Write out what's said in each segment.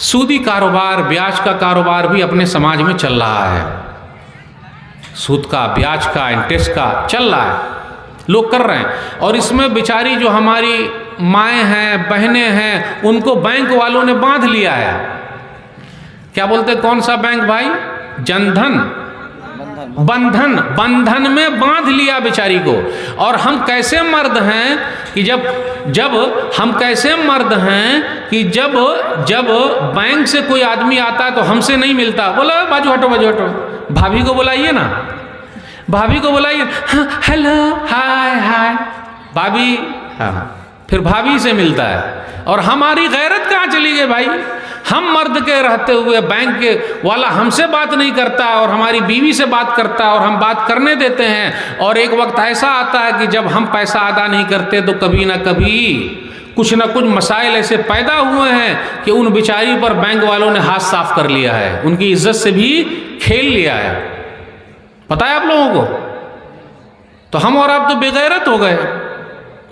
सूदी कारोबार, ब्याज का कारोबार भी अपने समाज में चल रहा है। सूद का, ब्याज का, इंटरेस्ट का चल रहा है, लोग कर रहे हैं। और इसमें बेचारी जो हमारी माएँ हैं, बहनें हैं, उनको बैंक वालों ने बांध लिया है। क्या बोलते, कौन सा बैंक भाई? जनधन, बंधन में बांध लिया बेचारी को। और हम कैसे मर्द हैं कि जब हम कैसे मर्द हैं कि जब बैंक से कोई आदमी आता है तो हमसे नहीं मिलता, बोला बाजू हटो, बाजू हटो, भाभी को बुलाइए ना, भाभी को बुलाइए, हाँ हेलो हाय हाय भाभी, हाँ फिर भाभी से मिलता है। और हमारी गैरत कहाँ चली गई भाई? हम मर्द के रहते हुए बैंक के वाला हमसे बात नहीं करता और हमारी बीवी से बात करता है और हम बात करने देते हैं। और एक वक्त ऐसा आता है कि जब हम पैसा अदा नहीं करते तो कभी ना कभी कुछ ना कुछ मसाइल ऐसे पैदा हुए हैं कि उन बेचारी पर बैंक वालों ने हाथ साफ कर लिया है, उनकी इज्जत से भी खेल लिया है। पता है आप लोगों को? तो हम और आप तो बेगैरत हो गए।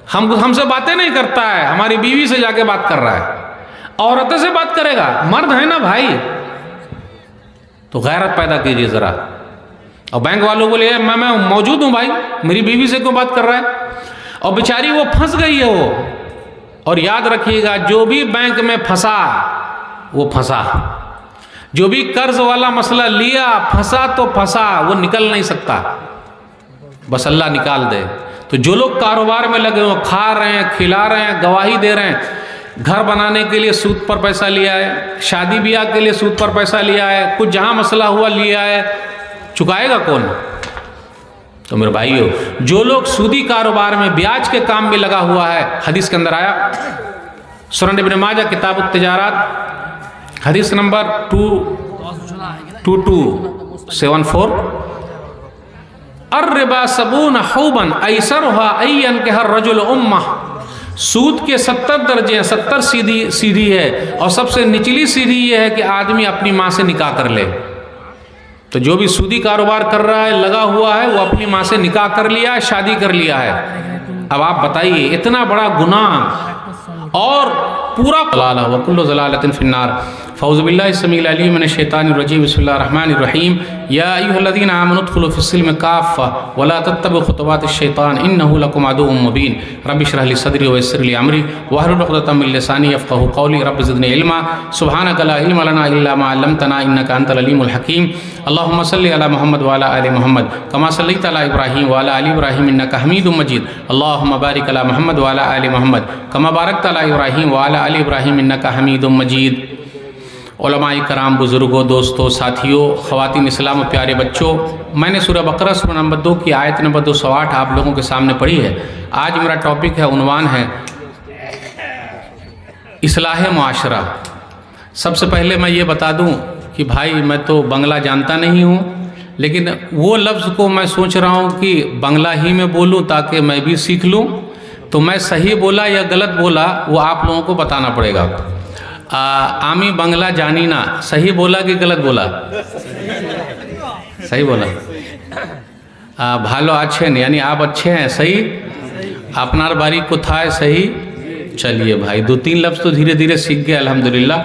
हमसे बातें नहीं करता है, हमारी बीवी से जाके बात कर रहा है, औरतों से बात करेगा, मर्द है ना भाई। तो गैरत पैदा कीजिए जरा। और बैंक वालों को लिए मैं मौजूद हूं भाई, मेरी बीवी से क्यों बात कर रहा है? और बेचारी वो फंस गई है वो। और याद रखिएगा, जो भी बैंक में फंसा वो फंसा, जो भी कर्ज वाला मसला लिया फंसा तो फंसा, वो निकल नहीं सकता, बस अल्लाह निकाल दे। तो जो लोग कारोबार में लगे हो, खा रहे हैं, खिला रहे हैं, गवाही दे रहे हैं, घर बनाने के लिए सूद पर पैसा लिया है, शादी ब्याह के लिए सूद पर पैसा लिया है, कुछ जहां मसला हुआ लिया है, चुकाएगा कौन? तो मेरे भाइयों, जो लोग सूदी कारोबार में, ब्याज के काम में लगा हुआ है, हदीस के अंदर आया, सुनन इब्न माजा किताब तिजारत हदीस नंबर 2274, अर्रिबा सबून हौबन ऐसरुहा अय्यन के हर रजुल उम्मा। सूद के 70 दर्जे हैं, 70 सीढ़ी है, और सबसे निचली सीढ़ी ये है कि आदमी अपनी माँ से निकाह कर ले। तो जो भी सूदी कारोबार कर रहा है, लगा हुआ है, वो अपनी माँ से निकाह कर लिया है, शादी कर लिया है। अब आप बताइए, इतना बड़ा गुनाह और पूरा वकुल्लु ज़लालतिन फिन्नार। फ़ौज़ु बिल्लाहि समीउल अलीम मिनश शैतानिर रजीम। बिस्मिल्लाहिर रहमानिर रहीम। या अय्युहल्लज़ीना आमनु उद्खुलू फ़िस्सिल्मि काफ़्फ़ा वला तत्तबिउ ख़ुतुवातिश शैतान इन्नहु लकुम अदुव्वुम मुबीन। रब्बि इश्रह ली सदरी वयस्सिर ली अमरी वहलुल उक़दतम मिन लिसानी यफ़क़हू क़ौली। रब्बि ज़िदनी इल्मा सुब्हानका ला इल्मा लना इल्ला मा अल्लमतना इन्नका अंतल अलीमुल हकीम। अल्लाहुम्मा सल्लि अला मुहम्मद व अला आलि मुहम्मद कमा सल्लैता अला इब्राहीम व अला आलि इब्राहीम इन्नका हमीदुम मजीद। अल्लाहुम्मा बारिक अला मुहम्मद व अला आलि मुहम्मद कमा बारकता अला इब्राहीम व अला आलि इब्राहीम इन्नका हमीदुम मजीद। उलमाए कराम, बुज़ुर्गों, दोस्तों, साथियों, ख़वातीन इस्लाम और प्यारे बच्चों, मैंने सूरह बकरा सूरह नंबर 2 की आयत नंबर 208 आप लोगों के सामने पढ़ी है। आज मेरा टॉपिक है, उन्वान है इस्लाह मुआशरा। सबसे पहले मैं ये बता दूं कि भाई मैं तो बंगला जानता नहीं हूँ, लेकिन वो लफ्ज़ को मैं सोच रहा हूँ कि बंगला ही में बोलूँ ताकि मैं भी सीख लूँ। तो मैं सही बोला या गलत बोला वो आप लोगों को बताना पड़ेगा। आमी बंगला जानी ना, सही बोला कि गलत बोला? सही बोला। भालो अच्छे ने, यानी आप अच्छे हैं, सही। अपनार बारी को था सही। चलिए भाई, 2-3 लफ्ज़ तो धीरे धीरे सीख गए अल्हम्दुलिल्लाह।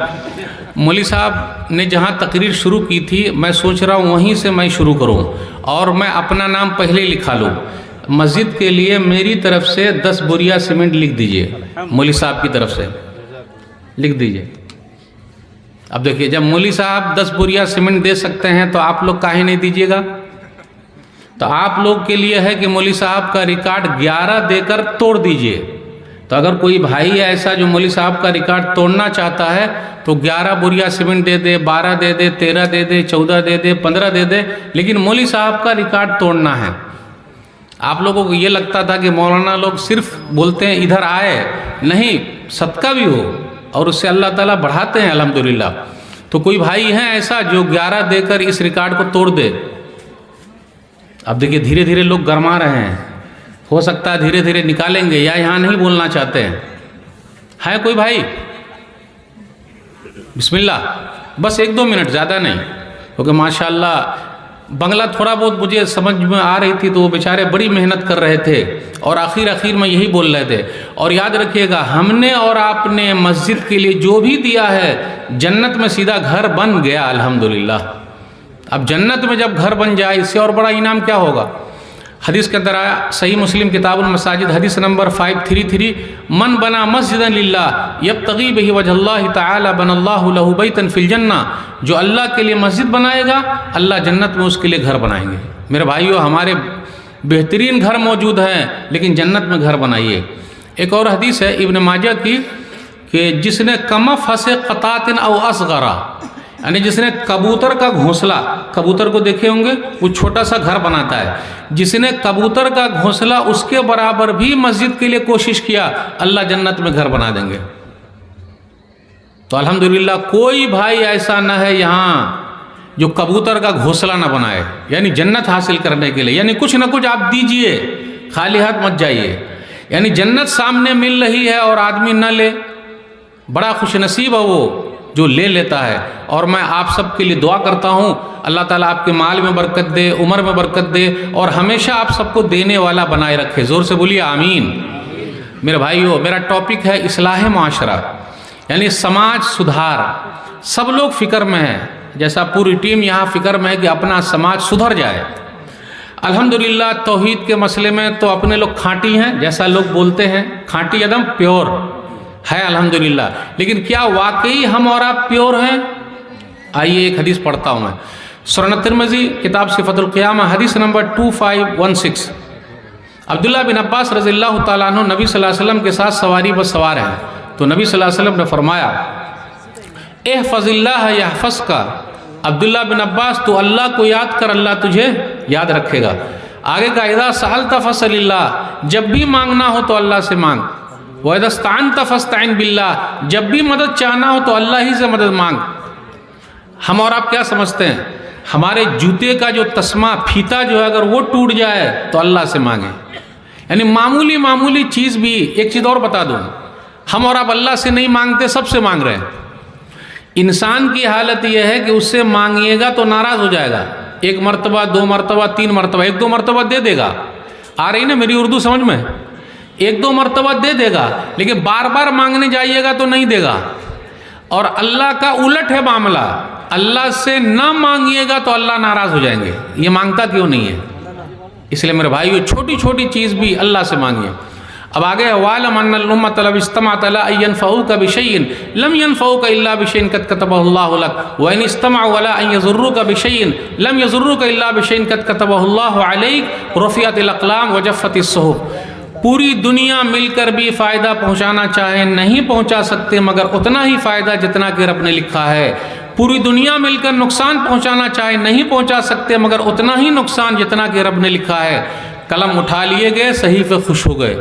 मौली साहब ने जहाँ तकरीर शुरू की थी, मैं सोच रहा हूँ वहीं से मैं शुरू करूँ और मैं अपना नाम पहले ही लिखा लूँ। मस्जिद के लिए मेरी तरफ से 10 बोरिया सीमेंट लिख दीजिए, मौली साहब की तरफ से लिख दीजिए। अब देखिए, जब मौली साहब 10 बोरिया सीमेंट दे सकते हैं तो आप लोग काहे नहीं दीजिएगा? तो आप लोग के लिए है कि मौली साहब का रिकॉर्ड 11 देकर तोड़ दीजिए। तो अगर कोई भाई है ऐसा जो मौली साहब का रिकॉर्ड तोड़ना चाहता है तो 11 बोरिया सीमेंट दे दे, 12 दे दे, 13 दे दे, 14 दे दे, 15 दे दे, लेकिन मौली साहब का रिकॉर्ड तोड़ना है। आप लोगों को ये लगता था कि मौलाना लोग सिर्फ बोलते हैं इधर आए, नहीं, सदका भी हो और उससे अल्लाह ताला बढ़ाते हैं अल्हम्दुलिल्लाह। तो कोई भाई है ऐसा जो 11 देकर इस रिकॉर्ड को तोड़ दे? अब देखिए, धीरे धीरे लोग गरमा रहे हैं, हो सकता है धीरे धीरे निकालेंगे या यहाँ नहीं बोलना चाहते हैं। है कोई भाई? बिस्मिल्लाह, बस 1-2 मिनट, ज़्यादा नहीं, क्योंकि माशाल्लाह बंगला थोड़ा बहुत मुझे समझ में आ रही थी, तो वो बेचारे बड़ी मेहनत कर रहे थे और आखिर में यही बोल रहे थे। और याद रखिएगा, हमने और आपने मस्जिद के लिए जो भी दिया है, जन्नत में सीधा घर बन गया अल्हम्दुलिल्लाह। अब जन्नत में जब घर बन जाए, इससे और बड़ा इनाम क्या होगा। हदीस के अंदर आया, सही मुस्लिम किताबुल मसाजिद हदीस नंबर 533, मन बना मस्जिदन लिल्लाह यब्तगी बिही वजहल्लाहि तआला बनल्लाहु लहु बैतन फिल जन्ना, जो अल्लाह के लिए मस्जिद बनाएगा, अल्लाह जन्नत में उसके लिए घर बनाएंगे। मेरे भाइयों, हमारे बेहतरीन घर मौजूद हैं, लेकिन जन्नत में घर बनाइए। एक और हदीस है इब्न माजा की, कि जिसने कमफ हसे क़तातिन औ असग़रा, यानी जिसने कबूतर का घोंसला, कबूतर को देखे होंगे, वो छोटा सा घर बनाता है, जिसने कबूतर का घोंसला उसके बराबर भी मस्जिद के लिए कोशिश किया, अल्लाह जन्नत में घर बना देंगे। तो अल्हम्दुलिल्लाह कोई भाई ऐसा न है यहाँ जो कबूतर का घोंसला ना बनाए, यानी जन्नत हासिल करने के लिए। यानी कुछ ना कुछ आप दीजिए, खाली हाथ मत जाइए। यानी जन्नत सामने मिल रही है और आदमी न ले, बड़ा खुशनसीब है वो जो ले लेता है। और मैं आप सब के लिए दुआ करता हूँ, अल्लाह ताला आपके माल में बरकत दे, उम्र में बरकत दे, और हमेशा आप सबको देने वाला बनाए रखे। ज़ोर से बोलिए आमीन। मेरे भाइयों, मेरा टॉपिक है इस्लाह माशरा, यानी समाज सुधार। सब लोग फ़िक्र में हैं, जैसा पूरी टीम यहाँ फ़िक्र में है कि अपना समाज सुधर जाए। अल्हम्दुलिल्लाह तौहीद के मसले में तो अपने लोग खाँटी हैं, जैसा लोग बोलते हैं, खाँटी एकदम प्योर है अल्हम्दुलिल्लाह। लेकिन क्या वाकई हम और आप प्योर हैं? आइए एक हदीस पढ़ता हूँ मैं, सुनन तिरमिज़ी किताब सिफ़तुल क़ियामा हदीस नंबर 2516। अब्दुल्लाह बिन अब्बास रज़ियल्लाहु ताला अन्हु नबी सल्लल्लाहु अलैहि वसल्लम के साथ सवारी पर सवार हैं, तो नबी सल्लल्लाहु अलैहि वसल्लम ने फरमाया, इहफ़ज़िल्लाह यहफ़ज़का। अब्दुल्लाह बिन अब्बास, तो अल्लाह को याद कर, अल्लाह तुझे याद रखेगा। आगे का, इज़ा सअल्ता फ़सअलिल्लाह, जब भी मांगना हो तो अल्लाह से मांग। व इज़ा इस्तअनता फ़स्तअइन बिल्लाह, जब भी मदद चाहना हो तो अल्लाह ही से मदद मांग। हम और आप क्या समझते हैं, हमारे जूते का जो तस्मा, फीता जो है, अगर वो टूट जाए तो अल्लाह से मांगे। यानी मामूली मामूली चीज़ भी। एक चीज़ और बता दूँ, हम और आप अल्लाह से नहीं मांगते, सबसे मांग रहे हैं। इंसान की हालत यह है कि उससे मांगिएगा तो नाराज़ हो जाएगा। एक मरतबा, दो मरतबा, तीन मरतबा, एक दो मरतबा दे देगा। आ रही ना मेरी उर्दू समझ में? एक दो मरतबा दे देगा, लेकिन बार बार मांगने जाइएगा तो नहीं देगा। और अल्लाह का उलट है मामला, अल्लाह से ना मांगिएगा तो अल्लाह नाराज़ हो जाएंगे। ये मांगता क्यों नहीं है? इसलिए मेरे भाइयों, छोटी छोटी चीज़ भी अल्लाह से मांगिए। अब आगे, वालम अन्नल उम्मत लव इज्तमअत अला अन यनफ़ऊका बिशैइन लम यनफ़ऊका इल्ला बिशैइन क़द कतबहु अल्लाहु लक व इन इज्तमअू अला अन यज़ुर्रुका बिशैइन लम यज़ुर्रुका इल्ला बिशैइन क़द कतबहु अल्लाहु अलैक रुफ़िअतिल अक़लाम व जफ़्फ़तिस सुहुफ़। पूरी दुनिया मिलकर भी फ़ायदा पहुँचाना चाहे नहीं पहुँचा सकते, मगर उतना ही फ़ायदा जितना कि रब ने लिखा है। पूरी दुनिया मिलकर नुकसान पहुँचाना चाहे नहीं पहुँचा सकते, मगर उतना ही नुकसान जितना कि रब ने लिखा है। कलम उठा लिए गए, सहीफ़े खुश हो गए।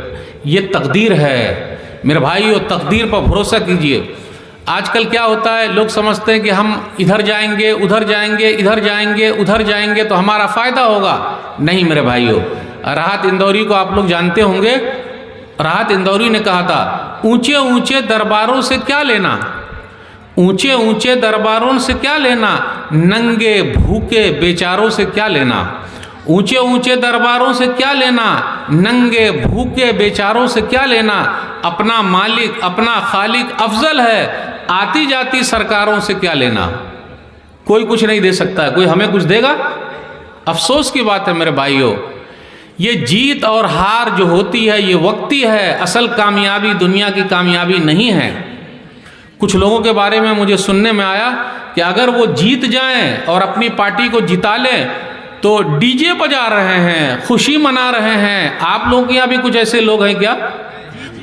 ये तकदीर है मेरे भाइयों, तकदीर पर भरोसा कीजिए। आजकल क्या होता है, लोग समझते हैं कि हम इधर जाएंगे, उधर जाएंगे, इधर जाएंगे, उधर जाएंगे तो हमारा फ़ायदा होगा। नहीं मेरे भाइयों, राहत इंदौरी को आप लोग जानते होंगे। राहत इंदौरी ने कहा था, ऊंचे ऊंचे दरबारों से क्या लेना, ऊंचे ऊंचे दरबारों से क्या लेना, नंगे भूखे बेचारों से क्या लेना। ऊंचे ऊंचे दरबारों से क्या लेना, नंगे भूखे बेचारों से क्या लेना। अपना मालिक, अपना खालिक अफजल है, आती जाती सरकारों से क्या लेना। कोई कुछ नहीं दे सकता है, कोई हमें कुछ देगा? अफसोस की बात है मेरे भाइयों। ये जीत और हार जो होती है ये वक्ती है, असल कामयाबी दुनिया की कामयाबी नहीं है। कुछ लोगों के बारे में मुझे सुनने में आया कि अगर वो जीत जाएं और अपनी पार्टी को जिता लें तो डीजे बजा रहे हैं, खुशी मना रहे हैं। आप लोगों के यहाँ भी कुछ ऐसे लोग हैं क्या?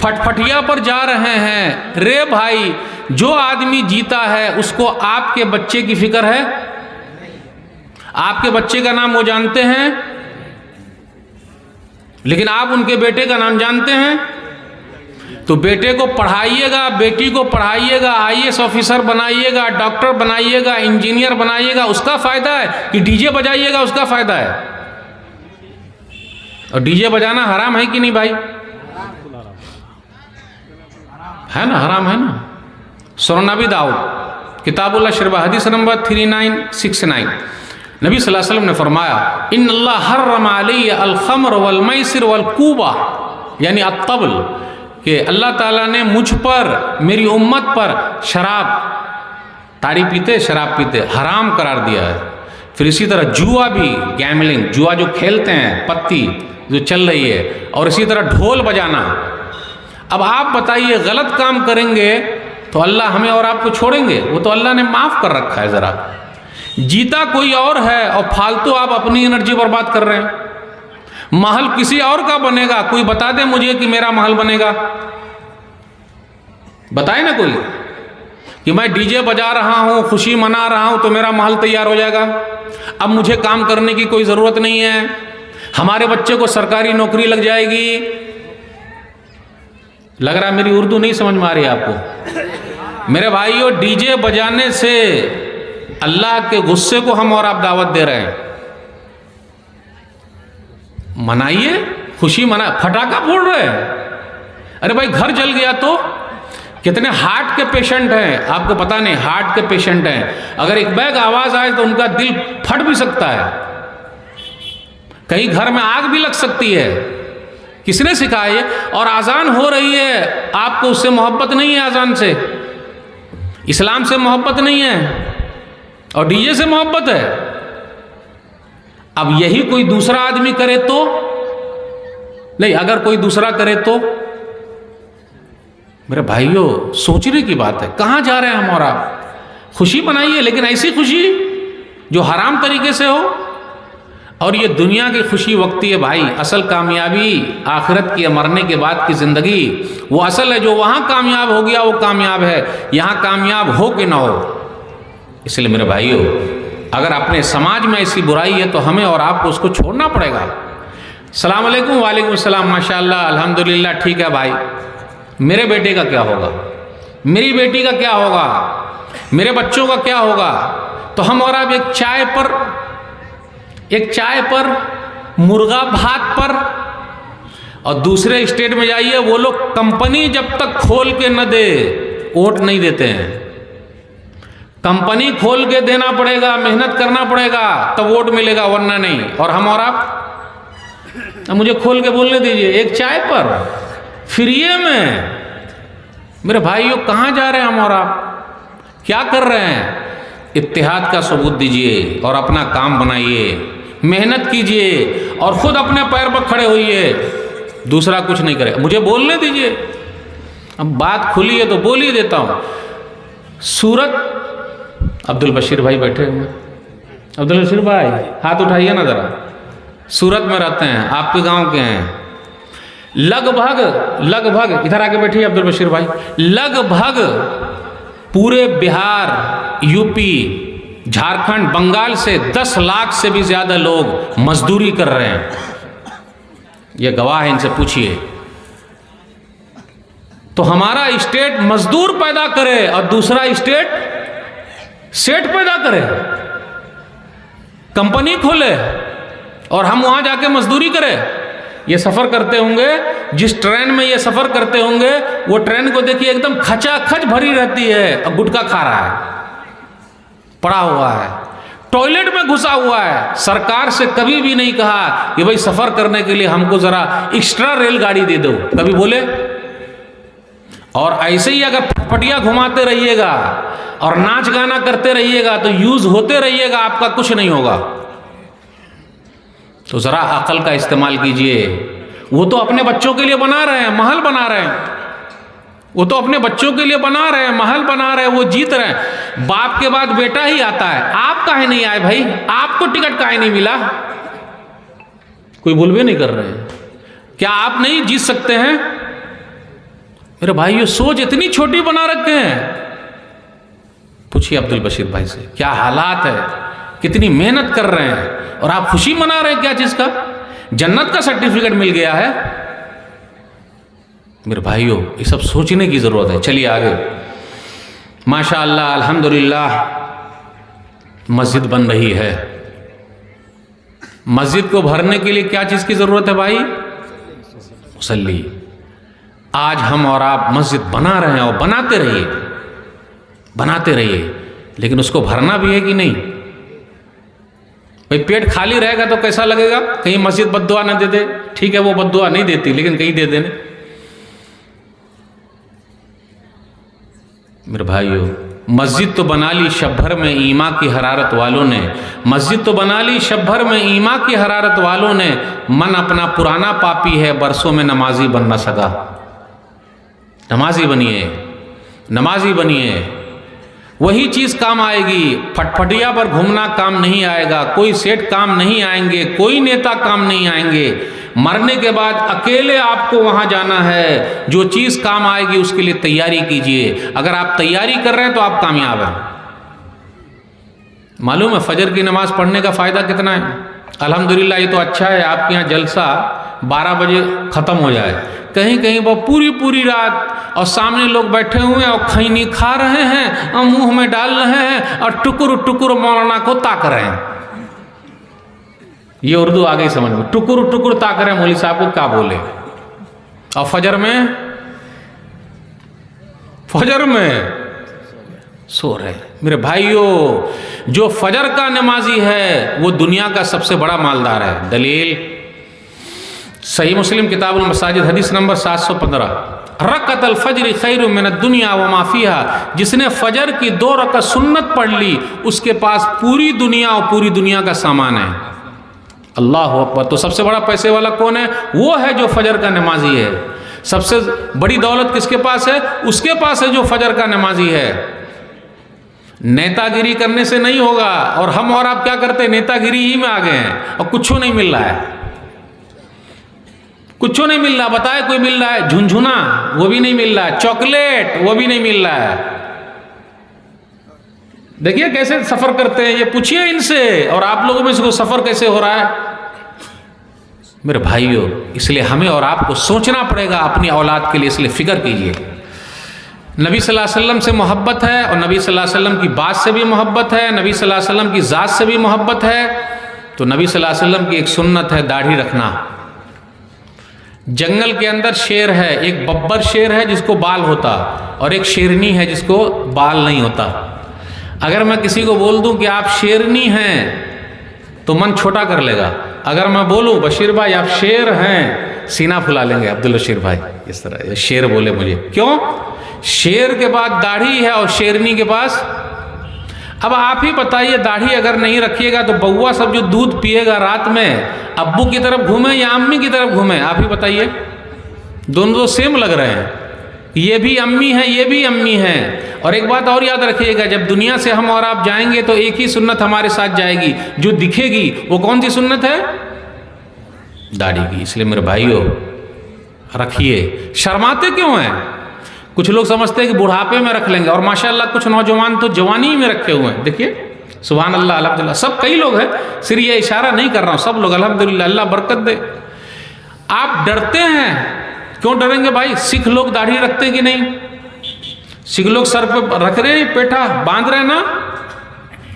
फटफटिया पर जा रहे हैं। रे भाई, जो आदमी जीता है उसको आपके बच्चे की फिक्र है? आपके बच्चे का नाम वो जानते हैं, लेकिन आप उनके बेटे का नाम जानते हैं? तो बेटे को पढ़ाइएगा, बेटी को पढ़ाइएगा, IAS ऑफिसर बनाइएगा, डॉक्टर बनाइएगा, इंजीनियर बनाइएगा, उसका फ़ायदा है कि डीजे बजाइएगा उसका फ़ायदा है? और डीजे बजाना हराम है कि नहीं भाई? है ना, हराम है ना। सुनन अबी दाऊद किताबुल अशरबा हदीस नंबर 3969। नबी सल्लल्लाहु अलैहि वसल्लम ने फरमाया, इन्नल्लाह हर्रम अलैया अल खम्र वल मैसिर वल कूबा, यानी अत्तबल, कि अल्लाह ताला ने मुझ पर, मेरी उम्मत पर शराब, ताड़ी पीते, शराब पीते, हराम करार दिया है। फिर इसी तरह जुआ भी, गैमलिंग, जुआ जो खेलते हैं, पत्ती जो चल रही है, और इसी तरह ढोल बजाना। अब आप बताइए, गलत काम करेंगे तो अल्लाह हमें और आपको छोड़ेंगे? वो तो अल्लाह ने माफ़ कर रखा है। ज़रा जीता कोई और है और फालतू आप अपनी एनर्जी बर्बाद कर रहे हैं। महल किसी और का बनेगा, कोई बता दे मुझे कि मेरा महल बनेगा, बताए ना कोई, कि मैं डीजे बजा रहा हूं, खुशी मना रहा हूं तो मेरा महल तैयार हो जाएगा। अब मुझे काम करने की कोई ज़रूरत नहीं है, हमारे बच्चे को सरकारी नौकरी लग जाएगी। लग रहा है मेरी उर्दू नहीं समझ में आ रही है आपको। मेरे भाइयों, डीजे बजाने से अल्लाह के गुस्से को हम और आप दावत दे रहे हैं। मनाइए, खुशी मना, फटाका फोड़ रहे हैं। अरे भाई, घर जल गया तो कितने हार्ट के पेशेंट हैं, आपको पता नहीं, हार्ट के पेशेंट हैं, अगर एक बैग आवाज आए तो उनका दिल फट भी सकता है, कहीं घर में आग भी लग सकती है। किसने सिखाया ये? और आजान हो रही है, आपको उससे मोहब्बत नहीं है, आजान से, इस्लाम से मोहब्बत नहीं है, और डीजे से मोहब्बत है। अब यही कोई दूसरा आदमी करे तो नहीं, अगर कोई दूसरा करे तो मेरे भाइयों, सोचने की बात है, कहां जा रहे हैं हम और आप। खुशी मनाइए, लेकिन ऐसी खुशी जो हराम तरीके से हो। और ये दुनिया की खुशी वक्ती है भाई, असल कामयाबी आखिरत की, मरने के बाद की ज़िंदगी, वो असल है। जो वहाँ कामयाब हो गया वो कामयाब है, यहाँ कामयाब हो कि ना हो। इसलिए मेरे भाइयों, अगर अपने समाज में ऐसी बुराई है तो हमें और आपको उसको छोड़ना पड़ेगा। सलाम अलैकुम, वालेकुम सलाम, माशाअल्लाह, अल्हम्दुलिल्लाह, ठीक है भाई। मेरे बेटे का क्या होगा, मेरी बेटी का क्या होगा, मेरे बच्चों का क्या होगा? तो हम और आप एक चाय पर, मुर्गा भात पर, और दूसरे स्टेट में जाइए, वो लोग कंपनी जब तक खोल के न दे वोट नहीं देते हैं। कंपनी खोल के देना पड़ेगा, मेहनत करना पड़ेगा, तब वोट मिलेगा, वरना नहीं। और हम और आप, मुझे खोल के बोलने दीजिए, एक चाय पर फ्री में। मेरे भाइयों, कहाँ जा रहे हैं हम और आप, क्या कर रहे हैं? इत्तेहाद का सबूत दीजिए और अपना काम बनाइए, मेहनत कीजिए और खुद अपने पैर पर खड़े होइए, दूसरा कुछ नहीं करेगा। मुझे बोलने दीजिए, अब बात खुली है तो बोल ही देता हूँ। सूरत, अब्दुल बशीर भाई बैठे हुए, अब्दुल बशीर भाई हाथ उठाइए ना ज़रा। सूरत में रहते हैं, आपके गांव के हैं। लगभग इधर आके बैठिए अब्दुल बशीर भाई, लगभग पूरे बिहार, यूपी, झारखंड, बंगाल से 10 लाख से भी ज़्यादा लोग मजदूरी कर रहे हैं। ये गवाह है, इनसे पूछिए। तो हमारा स्टेट मजदूर पैदा करे और दूसरा स्टेट सेठ पैदा करे, कंपनी खोले और हम वहां जाके मजदूरी करें। ये सफर करते होंगे, जिस ट्रेन में ये सफर करते होंगे, वो ट्रेन को देखिए एकदम खचाखच भरी रहती है, और गुटखा खा रहा है, पड़ा हुआ है, टॉयलेट में घुसा हुआ है। सरकार से कभी भी नहीं कहा कि भाई सफर करने के लिए हमको जरा एक्स्ट्रा रेलगाड़ी दे दो, कभी बोले? और ऐसे ही अगर फटफटिया घुमाते रहिएगा और नाच गाना करते रहिएगा तो यूज होते रहिएगा, आपका कुछ नहीं होगा। तो जरा अकल का इस्तेमाल कीजिए। वो तो अपने बच्चों के लिए बना रहे हैं, महल बना रहे हैं, वो तो अपने बच्चों के लिए बना रहे हैं, महल बना रहे हैं, वो जीत रहे हैं। बाप के बाद बेटा ही आता है, आप काहे नहीं आए भाई? आपको टिकट काहे नहीं मिला? कोई बोल भी नहीं कर रहे हैं। क्या आप नहीं जीत सकते हैं? मेरे भाइयों, सोच इतनी छोटी बना रखे हैं। पूछिए अब्दुल बशीर भाई से, क्या हालात है, कितनी मेहनत कर रहे हैं, और आप खुशी मना रहे हैं क्या चीज का? जन्नत का सर्टिफिकेट मिल गया है। मेरे भाइयों, ये सब सोचने की जरूरत है। चलिए आगे। माशाअल्लाह, अल्हम्दुलिल्लाह, मस्जिद बन रही है। मस्जिद को भरने के लिए क्या चीज की जरूरत है भाई? मुसल्ली। आज हम और आप मस्जिद बना रहे हैं, और बनाते रहिए, बनाते रहिए, लेकिन उसको भरना भी है कि नहीं? भाई पेट खाली रहेगा तो कैसा लगेगा? कहीं मस्जिद बद्दुआ ना दे दे, ठीक है वो बद्दुआ नहीं देती लेकिन कहीं दे देने। मेरे भाइयों, मस्जिद तो बना ली शब भर में ईमा की हरारत वालों ने, मस्जिद तो बना ली शब भर में ईमा की हरारत वालों ने, मन अपना पुराना पापी है बरसों में नमाजी बन ना सका। नमाजी बनिए, नमाजी बनिए, वही चीज़ काम आएगी। फटफटिया पर घूमना काम नहीं आएगा, कोई सेठ काम नहीं आएंगे, कोई नेता काम नहीं आएंगे। मरने के बाद अकेले आपको वहाँ जाना है, जो चीज़ काम आएगी उसके लिए तैयारी कीजिए। अगर आप तैयारी कर रहे हैं तो आप कामयाब हैं। मालूम है फजर की नमाज़ पढ़ने का फ़ायदा कितना है? अल्हम्दुलिल्लाह ये तो अच्छा है आपके यहाँ जलसा 12 बजे ख़त्म हो जाए, कहीं कहीं वो पूरी रात और सामने लोग बैठे हुए हैं और खैनी खा रहे हैं और मुंह में डाल रहे हैं और टुकुर टुकुर मौलाना को ताक रहे हैं। ये उर्दू आ गई समझ में, टुकुर टुकुर ताक रहे हैं मौलवी साहब को क्या बोले। और फजर में सो रहे। मेरे भाइयों, जो फजर का नमाजी है वो दुनिया का सबसे बड़ा मालदार है। दलील सही मुस्लिम किताबुल मसाजिद हदीस नंबर 715, रकअतल फज्र खैरुम मिनद दुनिया व मा फीहा। जिसने फजर की 2 रकअत सुन्नत पढ़ ली उसके पास पूरी दुनिया और पूरी दुनिया का सामान है। अल्लाह अकबर। तो सबसे बड़ा पैसे वाला कौन है? वो है जो फजर का नमाजी है। सबसे बड़ी दौलत किसके पास है? उसके पास है जो फजर का नमाजी है। नेतागिरी करने से नहीं होगा। और हम और आप क्या करते हैं? नेतागिरी ही में आ गए हैं और कुछ नहीं मिल रहा है, कुछ नहीं मिल रहा। बताए कोई मिल रहा है? झुनझुना वो भी नहीं मिल रहा है, चॉकलेट वो भी नहीं मिल रहा है। देखिए कैसे सफर करते हैं, ये पूछिए इनसे। और आप लोगों में से सफर कैसे हो रहा है? मेरे भाइयों, इसलिए हमें और आपको सोचना पड़ेगा अपनी औलाद के लिए, इसलिए फिक्र कीजिए। नबी सल्लल्लाहु अलैहि वसल्लम से मोहब्बत है और नबी सल्लल्लाहु अलैहि वसल्लम की बात से भी मोहब्बत है, नबी सल्लल्लाहु अलैहि वसल्लम की ज़ात से भी मोहब्बत है। तो नबी सल्लल्लाहु अलैहि वसल्लम की एक सुन्नत है दाढ़ी रखना। जंगल के अंदर शेर है, एक बब्बर शेर है जिसको बाल होता और एक शेरनी है जिसको बाल नहीं होता। अगर मैं किसी को बोल दूं कि आप शेरनी हैं तो मन छोटा कर लेगा। अगर मैं बोलूं बशीर भाई आप शेर हैं, सीना फुला लेंगे अब्दुल बशीर भाई। इस तरह शेर बोले मुझे, क्यों? शेर के बाद दाढ़ी है और शेरनी के पास। अब आप ही बताइए, दाढ़ी अगर नहीं रखिएगा तो बउआ सब जो दूध पिएगा रात में, अब्बू की तरफ घूमे या अम्मी की तरफ घूमे? आप ही बताइए। दोनों तो सेम लग रहे हैं, ये भी अम्मी है ये भी अम्मी है। और एक बात और याद रखिएगा, जब दुनिया से हम और आप जाएंगे तो एक ही सुन्नत हमारे साथ जाएगी, जो दिखेगी वो कौन सी सुन्नत है? दाढ़ी की। इसलिए मेरे भाइयों रखिए। शर्माते क्यों हैं? कुछ लोग समझते हैं कि बुढ़ापे में रख लेंगे, और माशाल्लाह कुछ नौजवान तो जवानी में रखे हुए हैं। देखिए सुभान अल्लाह अल्हम्दुलिल्लाह, सब कई लोग हैं, सिर्फ ये इशारा नहीं कर रहा हूँ, सब लोग अल्हम्दुलिल्लाह, अल्लाह बरकत दे। आप डरते हैं, क्यों डरेंगे भाई? सिख लोग दाढ़ी रखते हैं कि नहीं? सिख लोग सर पे रख रहे हैं, पेठा बांध रहे हैं ना,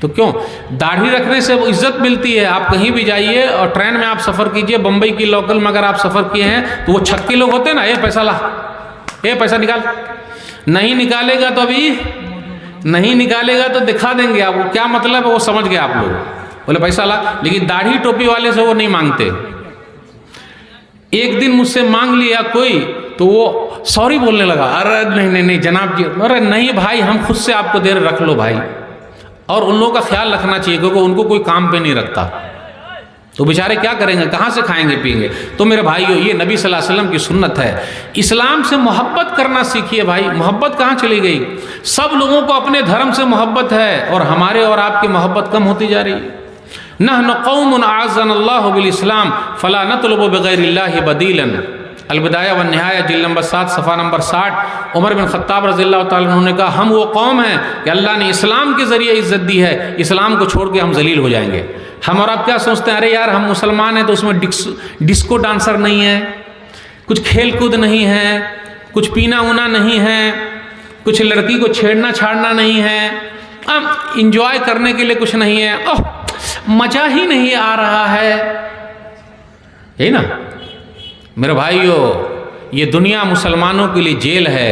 तो क्यों? दाढ़ी रखने से वो इज्जत मिलती है। आप कहीं भी जाइए और ट्रेन में आप सफ़र कीजिए, बम्बई की लोकल में अगर आप सफ़र किए हैं तो वो छक्के लोग होते हैं ना, ये पैसा ला, ये पैसा निकाल। नहीं निकालेगा तो अभी नहीं निकालेगा तो दिखा देंगे आपको, क्या मतलब है वो समझ गए आप लोग, बोले पैसा ला। लेकिन दाढ़ी टोपी वाले से वो नहीं मांगते। एक दिन मुझसे मांग लिया कोई तो वो सॉरी बोलने लगा, अरे नहीं जनाब जी, अरे नहीं भाई हम खुद से आपको दे रहे, रख लो भाई। और उन लोगों का ख्याल रखना चाहिए क्योंकि उनको कोई काम पे नहीं रखता, तो बेचारे क्या करेंगे, कहाँ से खाएंगे पिएंगे। तो मेरे भाइयों ये नबी सल्लल्लाहु अलैहि वसल्लम की सुन्नत है। इस्लाम से मोहब्बत करना सीखिए भाई। मोहब्बत कहाँ चली गई? सब लोगों को अपने धर्म से मोहब्बत है और हमारे और आपकी मोहब्बत कम होती जा रही है। नहनु कौमुन अअज़्ज़नल्लाहु बिल इस्लाम फला नतलबु बिगैरिल्लाहि बदीलन। अलबिदाया व निहाया जिल्द नंबर 7 सफ़ा नंबर 60। उमर बिन खत्ताब रज़ियल्लाहु ताला अन्हु ने कहा, हम वो कौम हैं कि अल्लाह ने इस्लाम के ज़रिए इज़्ज़त दी है, इस्लाम को छोड़ के हम जलील हो जाएंगे। हम और आप क्या सोचते हैं, अरे यार हम मुसलमान हैं तो उसमें डिस्को डांसर नहीं है, कुछ खेल कूद नहीं है, कुछ पीना उना नहीं है, कुछ लड़की को छेड़ना छाड़ना नहीं है, अब इंजॉय करने के लिए कुछ नहीं है, ओह मज़ा ही नहीं आ रहा है, यही ना। मेरे भाइयों ये दुनिया मुसलमानों के लिए जेल है,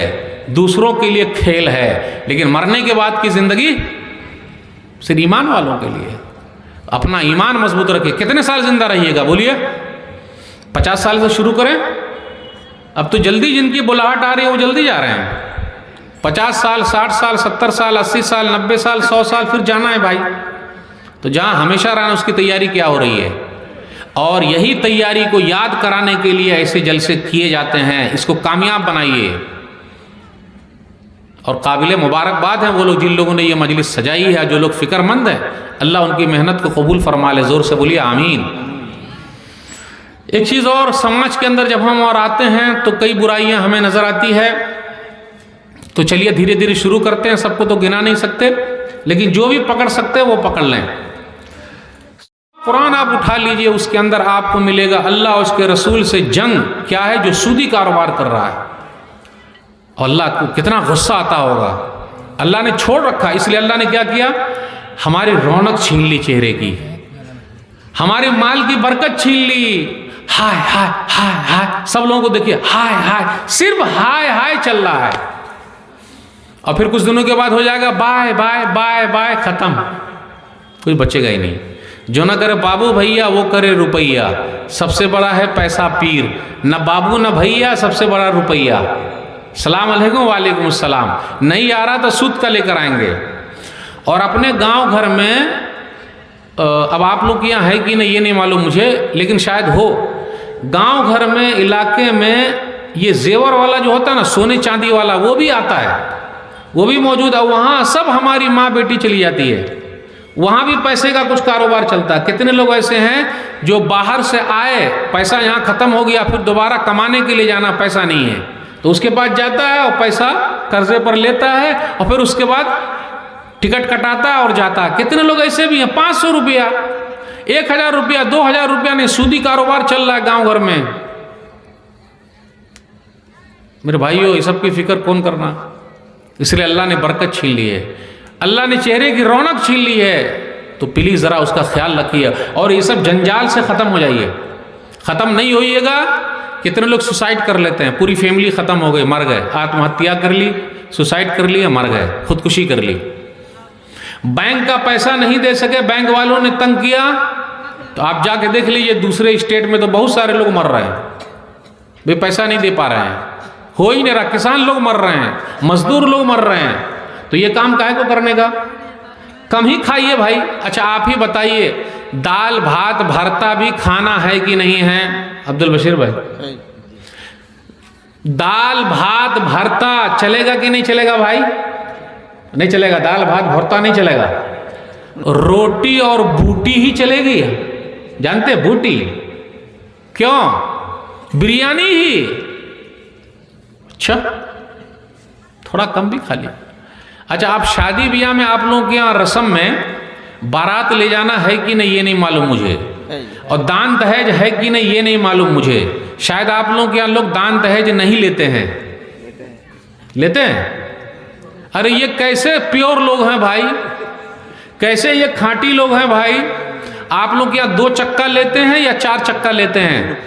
दूसरों के लिए खेल है, लेकिन मरने के बाद की ज़िंदगी सिर्फ ईमान वालों के लिए। अपना ईमान मजबूत रखिए। कितने साल जिंदा रहिएगा बोलिए? 50 साल से शुरू करें। अब तो जल्दी जिनकी बुलाहट आ रही है वो जल्दी जा रहे हैं। 50 साल, 60 साल, 70 साल, 80 साल, 90 साल, 100 साल, फिर जाना है भाई। तो जहाँ हमेशा रहना उसकी तैयारी क्या हो रही है? और यही तैयारी को याद कराने के लिए ऐसे जलसे किए जाते हैं। इसको कामयाब बनाइए। और काबिल मुबारकबाद हैं वो लोग जिन लोगों ने ये मजलिस सजाई है, जो लोग फ़िक्रमंद हैं। अल्लाह उनकी मेहनत को कबूल फरमा ले। ज़ोर से बोलिए आमीन। एक चीज़ और, समाज के अंदर जब हम और आते हैं तो कई बुराइयां हमें नज़र आती है। तो चलिए धीरे धीरे शुरू करते हैं। सबको तो गिना नहीं सकते, लेकिन जो भी पकड़ सकते हैं वो पकड़ लें। कुरान आप उठा लीजिए, उसके अंदर आपको मिलेगा अल्लाह और उसके रसूल से जंग क्या है, जो सूदी कारोबार कर रहा है। और अल्लाह को कितना गुस्सा आता होगा। अल्लाह ने छोड़ रखा, इसलिए अल्लाह ने क्या किया? हमारी रौनक छीन ली चेहरे की, हमारे माल की बरकत छीन ली। हाय हाय हाय हाय, सब लोगों को देखिए हाय हाय, सिर्फ हाय हाय चल रहा है। और फिर कुछ दिनों के बाद हो जाएगा बाय बाय बाय बाय, खत्म, कोई बचेगा ही नहीं। जो ना करे बाबू भैया वो करे रुपैया। सबसे बड़ा है पैसा पीर, न बाबू न भैया, सबसे बड़ा रुपैया। सलाम अलैकुम वालेकुम सलाम। नहीं आ रहा तो सूद का लेकर आएंगे। और अपने गांव घर में, अब आप लोग यहाँ है कि नहीं ये नहीं मालूम मुझे, लेकिन शायद हो, गांव घर में इलाके में ये जेवर वाला जो होता है ना, सोने चांदी वाला, वो भी आता है, वो भी मौजूद है। वहाँ सब हमारी माँ बेटी चली जाती है, वहाँ भी पैसे का कुछ कारोबार चलता है। कितने लोग ऐसे हैं जो बाहर से आए, पैसा यहाँ ख़त्म हो गया, फिर दोबारा कमाने के लिए जाना, पैसा नहीं है तो उसके पास जाता है और पैसा कर्जे पर लेता है और फिर उसके बाद टिकट कटाता है और जाता है। कितने लोग ऐसे भी हैं, 500 रुपया, 1000 रुपया, 2000 रुपया नहीं, सूदी कारोबार चल रहा है गाँव घर में। मेरे भाइयों, ये सब की फिक्र कौन करना? इसलिए अल्लाह ने बरकत छीन ली है, अल्लाह ने चेहरे की रौनक छीन ली है। तो प्लीज़ ज़रा उसका ख्याल रखिए और ये सब जंजाल से ख़त्म हो जाइए। ख़त्म नहीं होइएगा। कितने लोग सुसाइड कर लेते हैं, पूरी फैमिली ख़त्म हो गई, मर गए, आत्महत्या कर ली, सुसाइड कर लिया, मर गए, खुदकुशी कर ली। बैंक का पैसा नहीं दे सके, बैंक वालों ने तंग किया, तो आप जाके देख लीजिए दूसरे स्टेट में तो बहुत सारे लोग मर रहे हैं, वे पैसा नहीं दे पा रहे हैं, हो ही नहीं रहा। किसान लोग मर रहे हैं, मजदूर लोग मर रहे हैं। तो ये काम काहे को करने का? कम ही खाइए भाई। अच्छा आप ही बताइए, दाल भात भरता भी खाना है कि नहीं है? अब्दुल बशीर भाई, दाल भात भरता चलेगा कि नहीं चलेगा भाई? नहीं चलेगा। दाल भात भरता नहीं चलेगा, रोटी और बूटी ही चलेगी। जानते बूटी क्यों? बिरयानी ही। अच्छा थोड़ा कम भी खा लिया। अच्छा आप शादी ब्याह में, आप लोगों के यहाँ रस्म में बारात ले जाना है कि नहीं ये नहीं मालूम मुझे, और दान दहेज है कि नहीं ये नहीं मालूम मुझे। शायद आप लोगों के यहाँ लोग दान दहेज नहीं लेते हैं, लेते हैं? अरे ये कैसे प्योर लोग हैं भाई, कैसे ये खांटी लोग हैं भाई। आप लोग क्या 2 चक्का लेते हैं या 4 चक्का लेते हैं?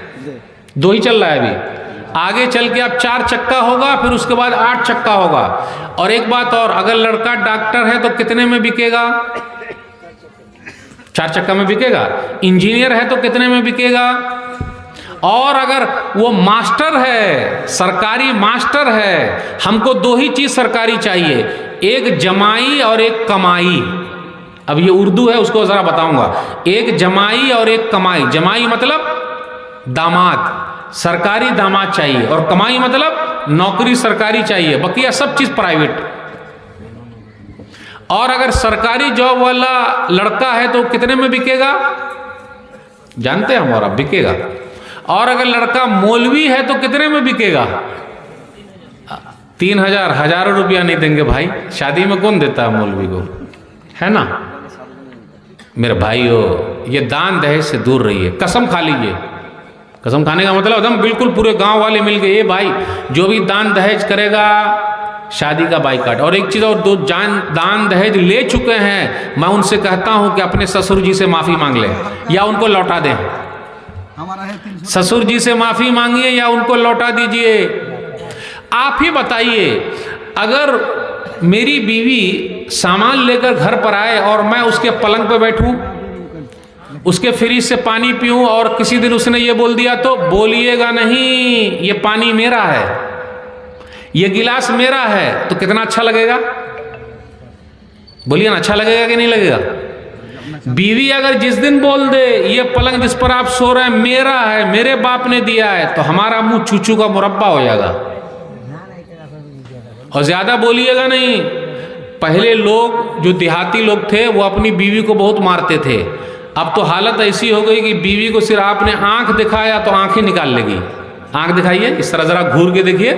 2 ही चल रहा है अभी। आगे चल के अब 4 चक्का होगा, फिर उसके बाद 8 चक्का होगा। और एक बात और, अगर लड़का डॉक्टर है तो कितने में बिकेगा? 4 चक्का में बिकेगा। इंजीनियर है तो कितने में बिकेगा? और अगर वो मास्टर है, सरकारी मास्टर है, हमको 2 ही चीज सरकारी चाहिए, एक जमाई और एक कमाई। अब ये उर्दू है, उसको जरा बताऊंगा। एक जमाई और एक कमाई। जमाई मतलब दामाद, सरकारी दामाद चाहिए, और कमाई मतलब नौकरी सरकारी चाहिए, बकिया सब चीज प्राइवेट। और अगर सरकारी जॉब वाला लड़का है तो कितने में बिकेगा? जानते हैं हम, और अब बिकेगा। और अगर लड़का मौलवी है तो कितने में बिकेगा? 3000, हजारों रुपया नहीं देंगे भाई। शादी में कौन देता है मौलवी को, है ना? मेरे भाइयों, ये दान दहेज से दूर रहिए। कसम खा लीजिए। कसम खाने का मतलब एकदम बिल्कुल पूरे गांव वाले मिल गए, ये भाई जो भी दान दहेज करेगा शादी का बाइकाट। और एक चीज़ और, दो दान दहेज ले चुके हैं, मैं उनसे कहता हूं कि अपने ससुर जी से माफ़ी मांग लें या उनको लौटा दें। ससुर जी से माफ़ी मांगिए या उनको लौटा दीजिए। आप ही बताइए, अगर मेरी बीवी सामान लेकर घर पर आए और मैं उसके पलंग पर बैठूं, उसके फ्रिज से पानी पीऊं और किसी दिन उसने ये बोल दिया तो बोलिएगा नहीं, ये पानी मेरा है, ये गिलास मेरा है, तो कितना अच्छा लगेगा? बोलिए ना, अच्छा लगेगा कि नहीं लगेगा? बीवी अगर जिस दिन बोल दे ये पलंग जिस पर आप सो रहे हैं मेरा है, मेरे बाप ने दिया है, तो हमारा मुंह चूचू का मुरब्बा हो जाएगा। और ज्यादा बोलिएगा नहीं। पहले लोग जो देहाती लोग थे वो अपनी बीवी को बहुत मारते थे। अब तो हालत ऐसी हो गई कि बीवी को सिर्फ आपने आंख दिखाया तो आंखें निकाल लेगी। आंख दिखाइए, इस तरह जरा घूर के देखिए।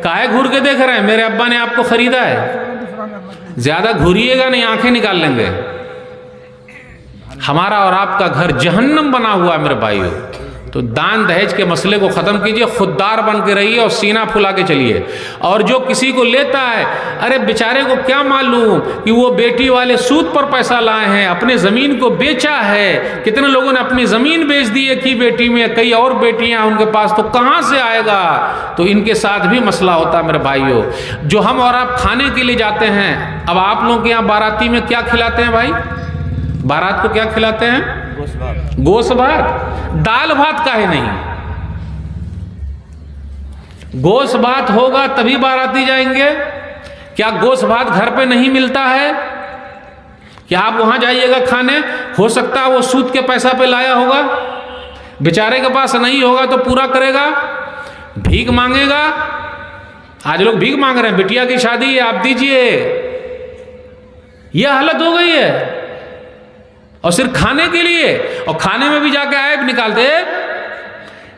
काहे घूर के देख रहे हैं? मेरे अब्बा ने आपको खरीदा है। ज्यादा घूरिएगा नहीं, आंखें निकाल लेंगे। हमारा और आपका घर जहन्नम बना हुआ है मेरे भाइयों। तो दान दहेज के मसले को ख़त्म कीजिए, खुददार बन के रहिए और सीना फुला के चलिए। और जो किसी को लेता है, अरे बेचारे को क्या मालूम कि वो बेटी वाले सूद पर पैसा लाए हैं, अपने ज़मीन को बेचा है। कितने लोगों ने अपनी ज़मीन बेच दी है कि बेटी में, कई और बेटियां उनके पास, तो कहाँ से आएगा? तो इनके साथ भी मसला होता है मेरे भाइयों। जो हम और आप खाने के लिए जाते हैं, अब आप लोगों के यहाँ बाराती में क्या खिलाते हैं भाई? बारात को क्या खिलाते हैं? गोश्त भात। दाल भात काहे नहीं? गोश्त भात होगा तभी बाराती जाएंगे। क्या गोश्त भात घर पे नहीं मिलता है? क्या आप वहां जाइएगा खाने, हो सकता है वो सूद के पैसा पे लाया होगा, बेचारे के पास नहीं होगा तो पूरा करेगा, भीख मांगेगा। आज लोग भीख मांग रहे हैं, बिटिया की शादी है आप दीजिए। यह हालत हो गई है। और सिर्फ खाने के लिए, और खाने में भी जाके ऐब निकालते,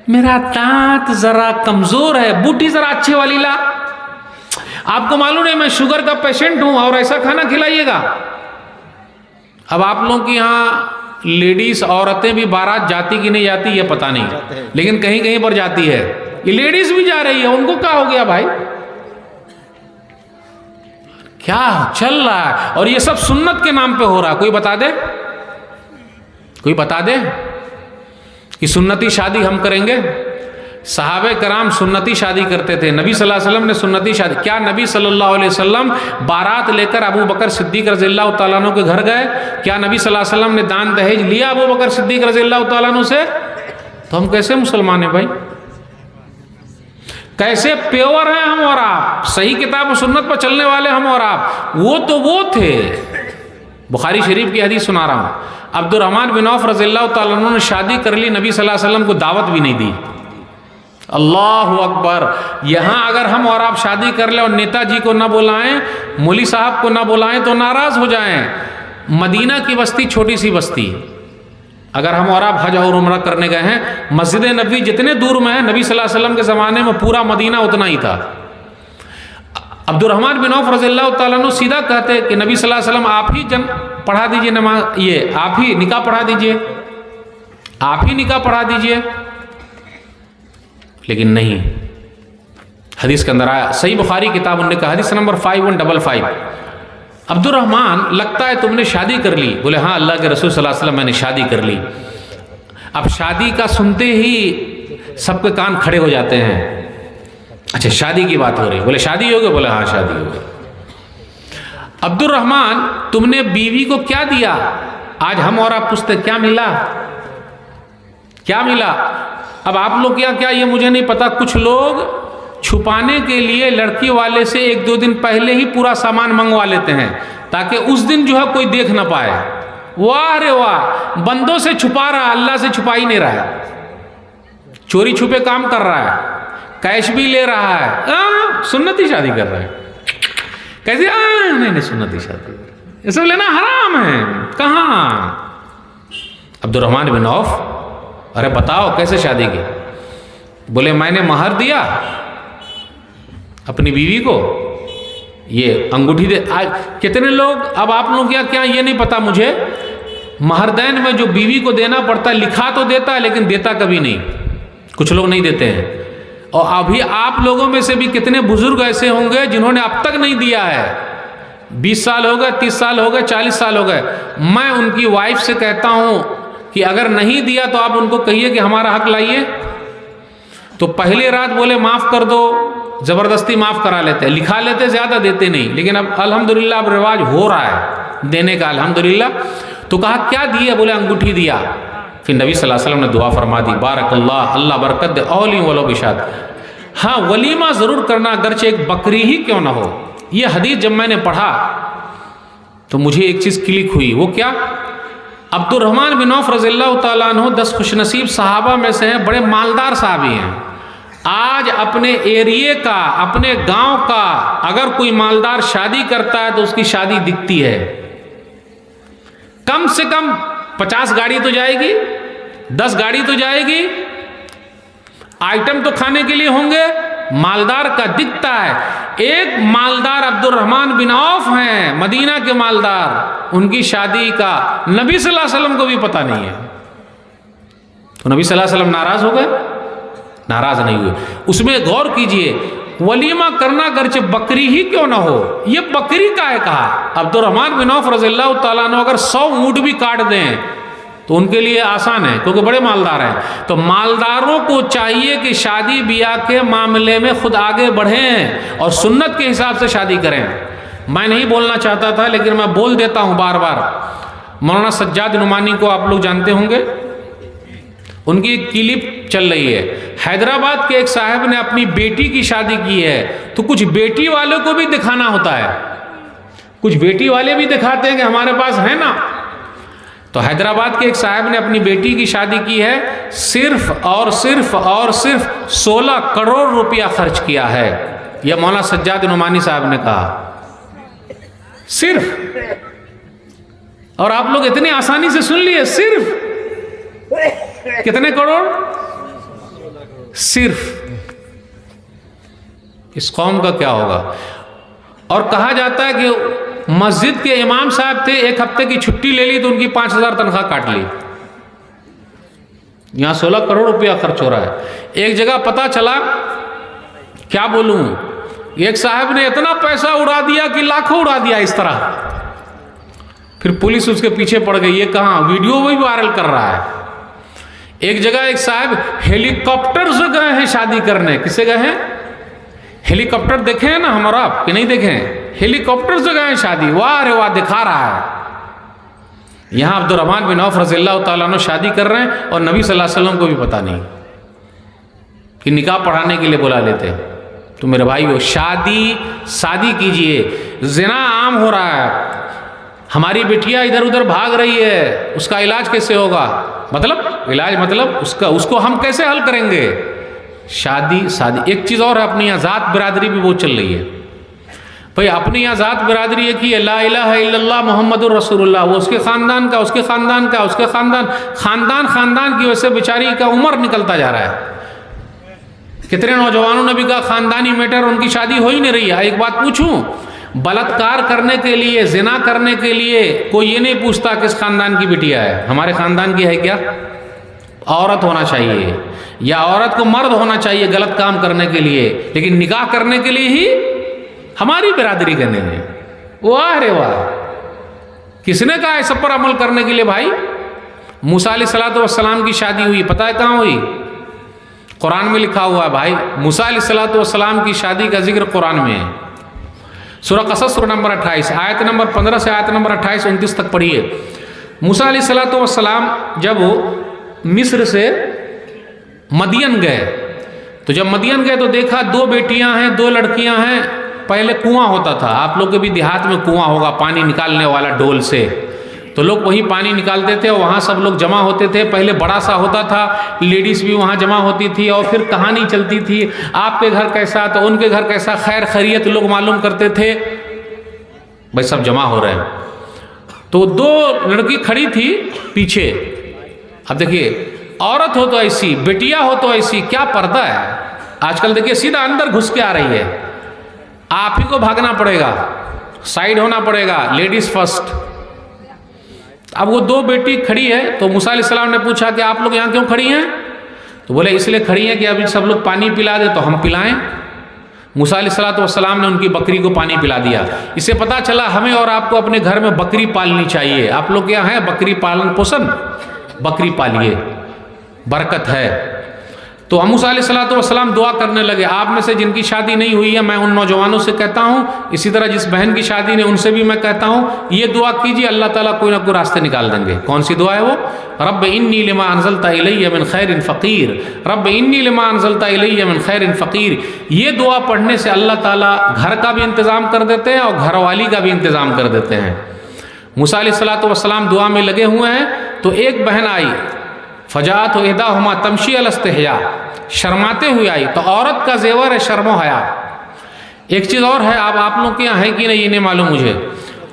मेरा दांत जरा कमजोर है, बूटी जरा अच्छे वाली ला। आपको मालूम है मैं शुगर का पेशेंट हूं और ऐसा खाना खिलाइएगा? अब आप लोगों की यहाँ लेडीज औरतें भी बारात जाती कि नहीं जाती ये पता नहीं, लेकिन कहीं कहीं पर जाती है। ये लेडीज भी जा रही है, उनको क्या हो गया भाई? क्या चल रहा है? और ये सब सुन्नत के नाम पे हो रहा है। कोई बता दे, कोई बता दे कि सुन्नती शादी हम करेंगे। सहाबे कराम सुन्नती शादी करते थे। नबी सल्लल्लाहु अलैहि वसल्लम ने सुन्नती शादी, क्या नबी सल्लल्लाहु अलैहि वसल्लम बारात लेकर अबू बकर सिद्दीक रज़ियल्लाहु तआला अन्हु के घर गए? क्या नबी सल्लल्लाहु अलैहि वसल्लम ने दान दहेज लिया अबू बकर सिद्दीक रज़ियल्लाहु तआला अन्हु से? तो हम कैसे मुसलमान हैं भाई? कैसे प्योर हैं हम और आप, सही किताब और सुन्नत पर चलने वाले हम और आप? वो तो वो थे। बुखारी शरीफ की हदीस सुना रहा हूँ। अब्दुर्रहमान बिन औफ रज़ियल्लाहु तआला अन्हु ने शादी कर ली, नबी सल्लल्लाहु अलैहि वसल्लम को दावत भी नहीं दी। अल्लाहु अकबर। यहाँ अगर हम और आप शादी कर ले और नेताजी को ना बुलाएं, मौली साहब को ना बुलाएं तो नाराज हो जाएं। मदीना की बस्ती छोटी सी बस्ती, अगर हम और आप हज और उम्रा करने गए हैं, मस्जिद नबी जितने दूर में है, नबी सल्लल्लाहु अलैहि वसल्लम के ज़माने में पूरा मदीना उतना ही था। अब्दुर्रहमान बिन औफ रज़ियल्लाहु तआला अन्हु सीधा कहते कि नबी सल्लल्लाहु अलैहि वसल्लम आप ही पढ़ा दीजिए नमाज, ये आप ही निकाह पढ़ा दीजिए, आप ही निकाह पढ़ा दीजिए। लेकिन नहीं, हदीस के अंदर आया, सही बुखारी किताब उन्होंने कहा, हदीस नंबर 5155, अब्दुर्रहमान लगता है तुमने शादी कर ली? बोले हाँ अल्लाह के रसूल सल्लल्लाहु अलैहि वसल्लम मैंने शादी कर ली। अब शादी का सुनते ही सबके कान खड़े हो जाते हैं। अच्छा शादी की बात हो रही, बोले शादी हो गई? बोले हाँ शादी हो गई। अब्दुर्रहमान तुमने बीवी को क्या दिया? आज हम और आप पूछते क्या मिला, क्या मिला? अब आप लोग क्या ये मुझे नहीं पता। कुछ लोग छुपाने के लिए लड़की वाले से 1-2 दिन पहले ही पूरा सामान मंगवा लेते हैं ताकि उस दिन जो है कोई देख ना पाए। वाह रे वाह, बंदों से छुपा रहा, अल्लाह से छुपा ही नहीं रहा है। चोरी छुपे काम कर रहा है, कैश भी ले रहा है, सुन्नती शादी कर रहा है। कैसे? नहीं सुन्नती शादी, ये सब लेना हराम है। कहाँ? अब्दुर्रहमान बिन औफ, अरे बताओ कैसे शादी की? बोले मैंने महर दिया अपनी बीवी को, ये अंगूठी दे। कितने लोग, अब आप लोग क्या ये नहीं पता मुझे, महरदैन में जो बीवी को देना पड़ता है लिखा तो देता है लेकिन देता कभी नहीं। कुछ लोग नहीं देते हैं। और अभी आप लोगों में से भी कितने बुजुर्ग ऐसे होंगे जिन्होंने अब तक नहीं दिया है। 20 साल हो गए, 30 साल हो गए, 40 साल हो गए। मैं उनकी वाइफ से कहता हूं कि अगर नहीं दिया तो आप उनको कहिए कि हमारा हक लाइए। तो पहले रात बोले माफ़ कर दो, ज़बरदस्ती माफ़ करा लेते, लिखा लेते, ज़्यादा देते नहीं। लेकिन अब अल्हम्दुलिल्लाह अब रिवाज हो रहा है देने का, अल्हम्दुलिल्लाह। तो कहा क्या दिया? बोले अंगूठी दिया। फिर नबी सल्लल्लाहु अलैहि वसल्लम ने दुआ फरमा दी, बारकल्लाह, अल्लाह बरकत दे, औली वलो बिशाद। हाँ, वलीमा ज़रूर करना, अगरचे एक बकरी ही क्यों ना हो। ये हदीस जब मैंने पढ़ा तो मुझे एक चीज़ क्लिक हुई, वो क्या? अब्दुर्रहमान बिन औफ रज़ियल्लाहु ताला अन्हु 10 खुशनसीब सहाबा में से हैं, बड़े मालदार साहबी हैं। आज अपने एरिए का, अपने गांव का अगर कोई मालदार शादी करता है तो उसकी शादी दिखती है। कम से कम 50 गाड़ी तो जाएगी, 10 गाड़ी तो जाएगी, आइटम तो खाने के लिए होंगे, मालदार का दिखता है। एक मालदार अब्दुर्रहमान बिन औफ हैं, मदीना के मालदार, उनकी शादी का नबी सल्लल्लाहु अलैहि वसल्लम को भी पता नहीं है। तो नबी सल्लल्लाहु अलैहि वसल्लम नाराज हो गए? नाराज नहीं हुए। उसमें गौर कीजिए, वलीमा करना अगरचे बकरी ही क्यों ना हो, ये बकरी का है कहा। अब्दुर्रहमान बिन औफ रज़ियल्लाहु ताला अन्हु अगर 100 ऊँट भी काट दें तो उनके लिए आसान है, क्योंकि बड़े मालदार हैं। तो मालदारों को चाहिए कि शादी ब्याह के मामले में खुद आगे बढ़ें और सुन्नत के हिसाब से शादी करें। मैं नहीं बोलना चाहता था लेकिन मैं बोल देता हूँ बार बार। मौलाना सज्जाद नुमानी को आप लोग जानते होंगे, उनकी एक क्लिप चल रही है। हैदराबाद के एक साहब ने अपनी बेटी की शादी की है, तो कुछ बेटी वालों को भी दिखाना होता है, कुछ बेटी वाले भी दिखाते हैं कि हमारे पास है ना। तो हैदराबाद के एक साहब ने अपनी बेटी की शादी की है, सिर्फ और सिर्फ 16 करोड़ रुपया खर्च किया है। यह मौलाना सज्जाद नुमानी साहब ने कहा, सिर्फ। और आप लोग इतनी आसानी से सुन लिए, सिर्फ कितने करोड़? सिर्फ। इस कौम का क्या होगा। और कहा जाता है कि मस्जिद के इमाम साहब थे, 1 हफ्ते की छुट्टी ले ली तो उनकी 5000 तनख्वाह काट ली। यहां 16 करोड़ रुपया खर्च हो रहा है। एक जगह पता चला, क्या बोलूं, एक साहब ने इतना पैसा उड़ा दिया कि लाखों उड़ा दिया इस तरह। फिर पुलिस उसके पीछे पड़ गई। ये कहां, वीडियो भी वायरल कर रहा है। एक जगह एक साहब हेलीकॉप्टर से गए हैं शादी करने। किससे गए हैं? हेलीकॉप्टर देखे हैं ना हमारा, आप कि नहीं देखे हैं? हेलीकॉप्टर से गए हैं शादी। वाह रे वाह, दिखा रहा है। यहां अब्दुर्रहमान बिन औफ रज़ियल्लाहु ताला अन्हु शादी कर रहे हैं और नबी सल्लल्लाहु अलैहि वसल्लम को भी पता नहीं कि निकाह पढ़ाने के लिए बुला लेते। तो मेरे भाई वो शादी कीजिए। ज़िना आम हो रहा है, हमारी बिटिया इधर उधर भाग रही है, उसका इलाज कैसे होगा? मतलब इलाज मतलब उसको हम कैसे हल करेंगे? शादी। एक चीज़ और है, अपनी यहाँ ज़ात बिरादरी भी बहुत चल रही है भाई। अपनी यहाँ ज़ात बिरादरी है कि ला इलाहा इल्लल्लाह मुहम्मदुर रसूलुल्लाह, वो उसके ख़ानदान का, उसके ख़ानदान का, उसके ख़ानदान की वजह से बेचारी का उम्र निकलता जा रहा है। कितने नौजवानों ने भी कहा ख़ानदानी मैटर, उनकी शादी हो ही नहीं रही है। एक बात पूछूं, बलात्कार करने के लिए, जिना करने के लिए कोई ये नहीं पूछता किस खानदान की बिटिया है। हमारे खानदान की है क्या? औरत होना चाहिए, या औरत को मर्द होना चाहिए गलत काम करने के लिए, लेकिन निकाह करने के लिए ही हमारी बिरादरी करने हैं। वाह रे वाह, किसने कहा है सब पर अमल करने के लिए? भाई मूसा अलैहिस्सलातु वस्सलाम की शादी हुई, पता है कहाँ हुई? कुरान में लिखा हुआ है भाई। मूसा अलैहिस्सलातु वस्सलाम की शादी का जिक्र कुरान में है। सूरह क़सस सूरह नंबर 28 आयत नंबर 15 से आयत नंबर 28-29 तक पढ़िए। मूसा अलैहिस्सलातु वस्सलाम जब मिस्र से मदियन गए, तो जब मदियन गए तो देखा 2 बेटियां हैं, 2 लड़कियां हैं। पहले कुआं होता था, आप लोग के भी देहात में कुआं होगा, पानी निकालने वाला डोल से, तो लोग वहीं पानी निकालते थे और वहाँ सब लोग जमा होते थे। पहले बड़ा सा होता था, लेडीज़ भी वहाँ जमा होती थी और फिर कहानी चलती थी, आपके घर कैसा तो उनके घर कैसा, खैर खैरियत लोग मालूम करते थे। भाई सब जमा हो रहे हैं, तो 2 लड़की खड़ी थी पीछे। अब देखिए, औरत हो तो ऐसी, बेटियां हो तो ऐसी, क्या पर्दा है आजकल। देखिए सीधा अंदर घुस के आ रही है, आप ही को भागना पड़ेगा, साइड होना पड़ेगा, लेडीज फर्स्ट। अब वो 2 बेटी खड़ी है, तो मूसा अलैहिस्सलाम ने पूछा कि आप लोग यहाँ क्यों खड़ी हैं? तो बोले इसलिए खड़ी हैं कि अभी सब लोग पानी पिला दे तो हम पिलाएं। मूसा अलैहिस्सलाम ने उनकी बकरी को पानी पिला दिया। इससे पता चला हमें और आपको अपने घर में बकरी पालनी चाहिए। आप लोग क्या हैं, बकरी पालन पोषण, बकरी पालिए, बरकत है। तो मूसा अलैहिस्सलाम दुआ करने लगे, आप में से जिनकी शादी नहीं हुई है मैं उन नौजवानों से कहता हूँ, इसी तरह जिस बहन की शादी नहीं उनसे भी मैं कहता हूँ, ये दुआ कीजिए, अल्लाह ताला कोई ना कोई रास्ते निकाल देंगे। कौन सी दुआ है वो? रब्ब इन्नी लिमा अनज़लता इलैया मिन खैरिन फ़क़ीर, रब्ब इन्नी लिमा अनज़लता इलैया मिन खैरिन फ़क़ीर। ये दुआ पढ़ने से अल्लाह ताला घर का भी इंतज़ाम कर देते हैं और घरवाली का भी इंतज़ाम कर देते हैं। मूसा अलैहिस्सलाम दुआ में लगे हुए हैं तो एक बहन आई, फ़जाअत इहदाहुमा तमशी अल इस्तिहया, शर्माते हुए आई। तो औरत का जेवर है शर्म हया। एक चीज़ और है, आप लोग के यहाँ है कि नहीं ये नहीं मालूम मुझे,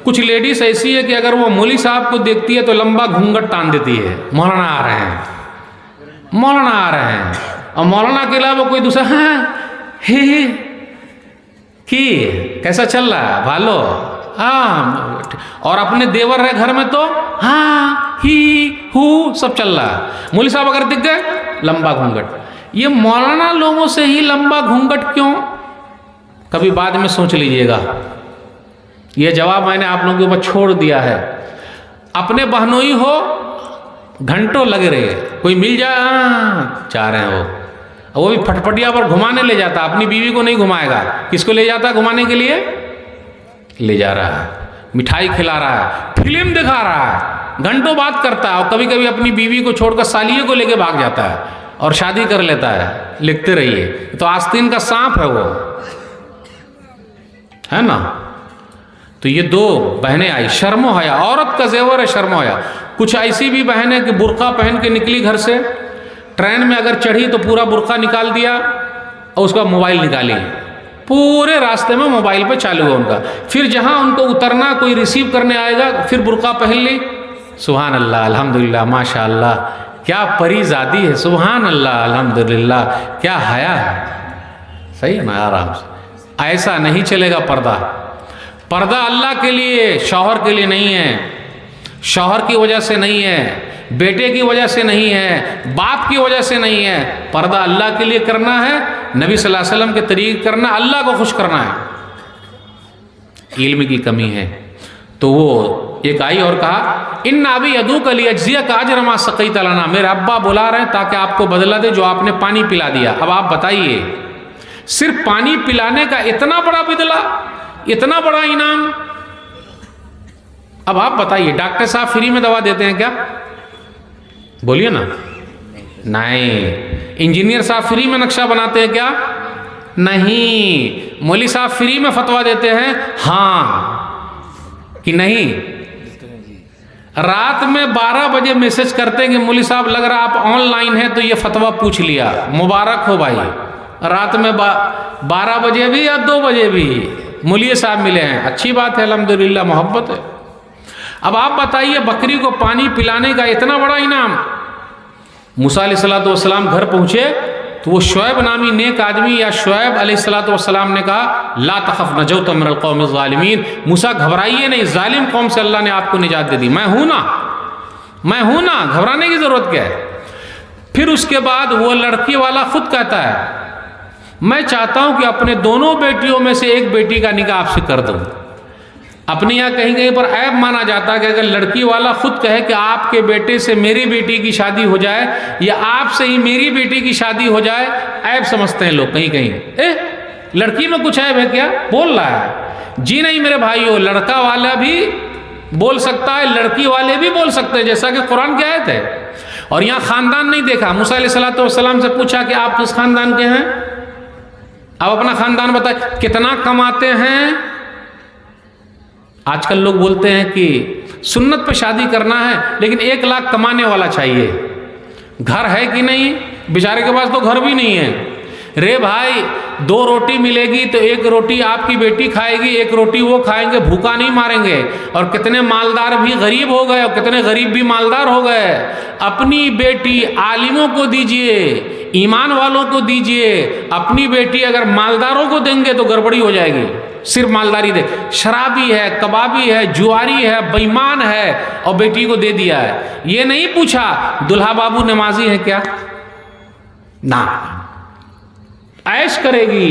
कुछ लेडीज़ ऐसी है कि अगर वो मौलवी साहब को देखती है तो लंबा घूंघट तान देती है, मौलाना आ रहे हैं, मौलाना आ रहे हैं, और मौलाना के अलावा कोई दूसरा हाँ हे कि कैसा चल रहा है भालो, हाँ, और अपने देवर है घर में तो हाँ ही हु सब चल रहा है। मौलवी साहब अगर दिख गए लंबा घूंघट। ये मौलाना लोगों से ही लंबा घूंघट क्यों, कभी बाद में सोच लीजिएगा। ये जवाब मैंने आप लोगों के ऊपर छोड़ दिया है। अपने बहनोई हो घंटों लग रहे, कोई मिल जाए चाह रहे हैं वो भी फटफटिया पर घुमाने ले जाता, अपनी बीवी को नहीं घुमाएगा, किसको ले जाता घुमाने के लिए? ले जा रहा है, मिठाई खिला रहा है, फिल्म दिखा रहा है, घंटों बात करता है, और कभी कभी अपनी बीवी को छोड़कर सालिये को लेके भाग जाता है और शादी कर लेता है। लिखते रहिए, तो आस्तीन का सांप है वो, है ना। तो ये दो बहनें आई, शर्मो हया, औरत का जेवर है शर्मो हया। कुछ ऐसी भी बहनें कि बुर्का पहन के निकली घर से, ट्रेन में अगर चढ़ी तो पूरा बुर्का निकाल दिया और उसका मोबाइल निकाली, पूरे रास्ते में मोबाइल पे चालू है उनका। फिर जहां उनको उतरना, कोई रिसीव करने आएगा फिर बुर्का पहन ली। सुभान अल्लाह, अल्हम्दुलिल्लाह, माशाअल्लाह, क्या परीज़ादी है, सुभान अल्लाह, अल्हम्दुलिल्लाह, क्या हया है। सही ना, आराम से। ऐसा नहीं चलेगा पर्दा। पर्दा अल्लाह के लिए, शौहर के लिए नहीं है, शौहर की वजह से नहीं है, बेटे की वजह से नहीं है, बाप की वजह से नहीं है। पर्दा अल्लाह के लिए करना है, नबी सल्लल्लाहु अलैहि वसल्लम के तरीके करना, अल्लाह को खुश करना है। इल्म की कमी है। तो वो एक आई और कहा, इन अबी यदू का लिए अज्जिया का अजरमा सक़ी तलाना, मेरे अब्बा बुला रहे हैं ताकि आपको बदला दे जो आपने पानी पिला दिया। अब आप बताइए, सिर्फ पानी पिलाने का इतना बड़ा बदला, इतना बड़ा इनाम। अब आप बताइए, डॉक्टर साहब फ्री में दवा देते हैं क्या? बोलिए ना। नहीं। इंजीनियर साहब फ्री में नक्शा बनाते हैं क्या? नहीं। मौलवी साहब फ्री में फतवा देते हैं? हाँ कि नहीं? रात में 12 बजे मैसेज करते हैं कि मौलवी साहब लग रहा आप ऑनलाइन हैं तो ये फतवा पूछ लिया, मुबारक हो भाई। रात में 12 बजे भी या 2 बजे भी मौलवी साहब मिले हैं, अच्छी बात है, अल्हम्दुलिल्लाह, मोहब्बत है। अब आप बताइए, बकरी को पानी पिलाने का इतना बड़ा इनाम। मूसा अलैहिस्सलाम घर पहुँचे तो वो शुएब नामी नेक आदमी या शुएब अलैहिस्सलाम ने कहा, ला तखफ नजौत मिनल कौमिज़ ज़ालिमीन, मूसा घबराइए नहीं, जालिम कौम से अल्लाह ने आपको निजात दे दी, मैं हूँ ना, मैं हूँ ना, घबराने की ज़रूरत क्या है। फिर उसके बाद वो लड़की वाला खुद कहता है, मैं चाहता हूँ कि अपने दोनों बेटियों में से एक बेटी का निकाह आपसे कर दूँ। अपने यहाँ कहीं कहीं पर ऐब माना जाता है कि अगर लड़की वाला खुद कहे कि आपके बेटे से मेरी बेटी की शादी हो जाए या आपसे ही मेरी बेटी की शादी हो जाए, ऐब समझते हैं लोग कहीं कहीं। लड़की में कुछ ऐब है क्या? बोल रहा है। जी नहीं मेरे भाइयों, लड़का वाला भी बोल सकता है, लड़की वाले भी बोल सकते हैं, जैसा कि कुरान की आयत है। और यहाँ खानदान नहीं देखा। मूसा अलैहिस्सलाम से पूछा कि आप किस खानदान के हैं? आप अपना खानदान बताए, कितना कमाते हैं? आजकल लोग बोलते हैं कि सुन्नत पे शादी करना है लेकिन 1 लाख कमाने वाला चाहिए। घर है कि नहीं? बेचारे के पास तो घर भी नहीं है। रे भाई, 2 रोटी मिलेगी तो 1 रोटी आपकी बेटी खाएगी, 1 रोटी वो खाएंगे, भूखा नहीं मारेंगे। और कितने मालदार भी गरीब हो गए और कितने गरीब भी मालदार हो गए। अपनी बेटी आलिमों को दीजिए, ईमान वालों को दीजिए। अपनी बेटी अगर मालदारों को देंगे तो गड़बड़ी हो जाएगी। सिर्फ मालदारी दे, शराबी है, कबाबी है, जुआरी है, बेईमान है और बेटी को दे दिया है। ये नहीं पूछा दुल्हा बाबू नमाजी है क्या? ना, ऐश करेगी,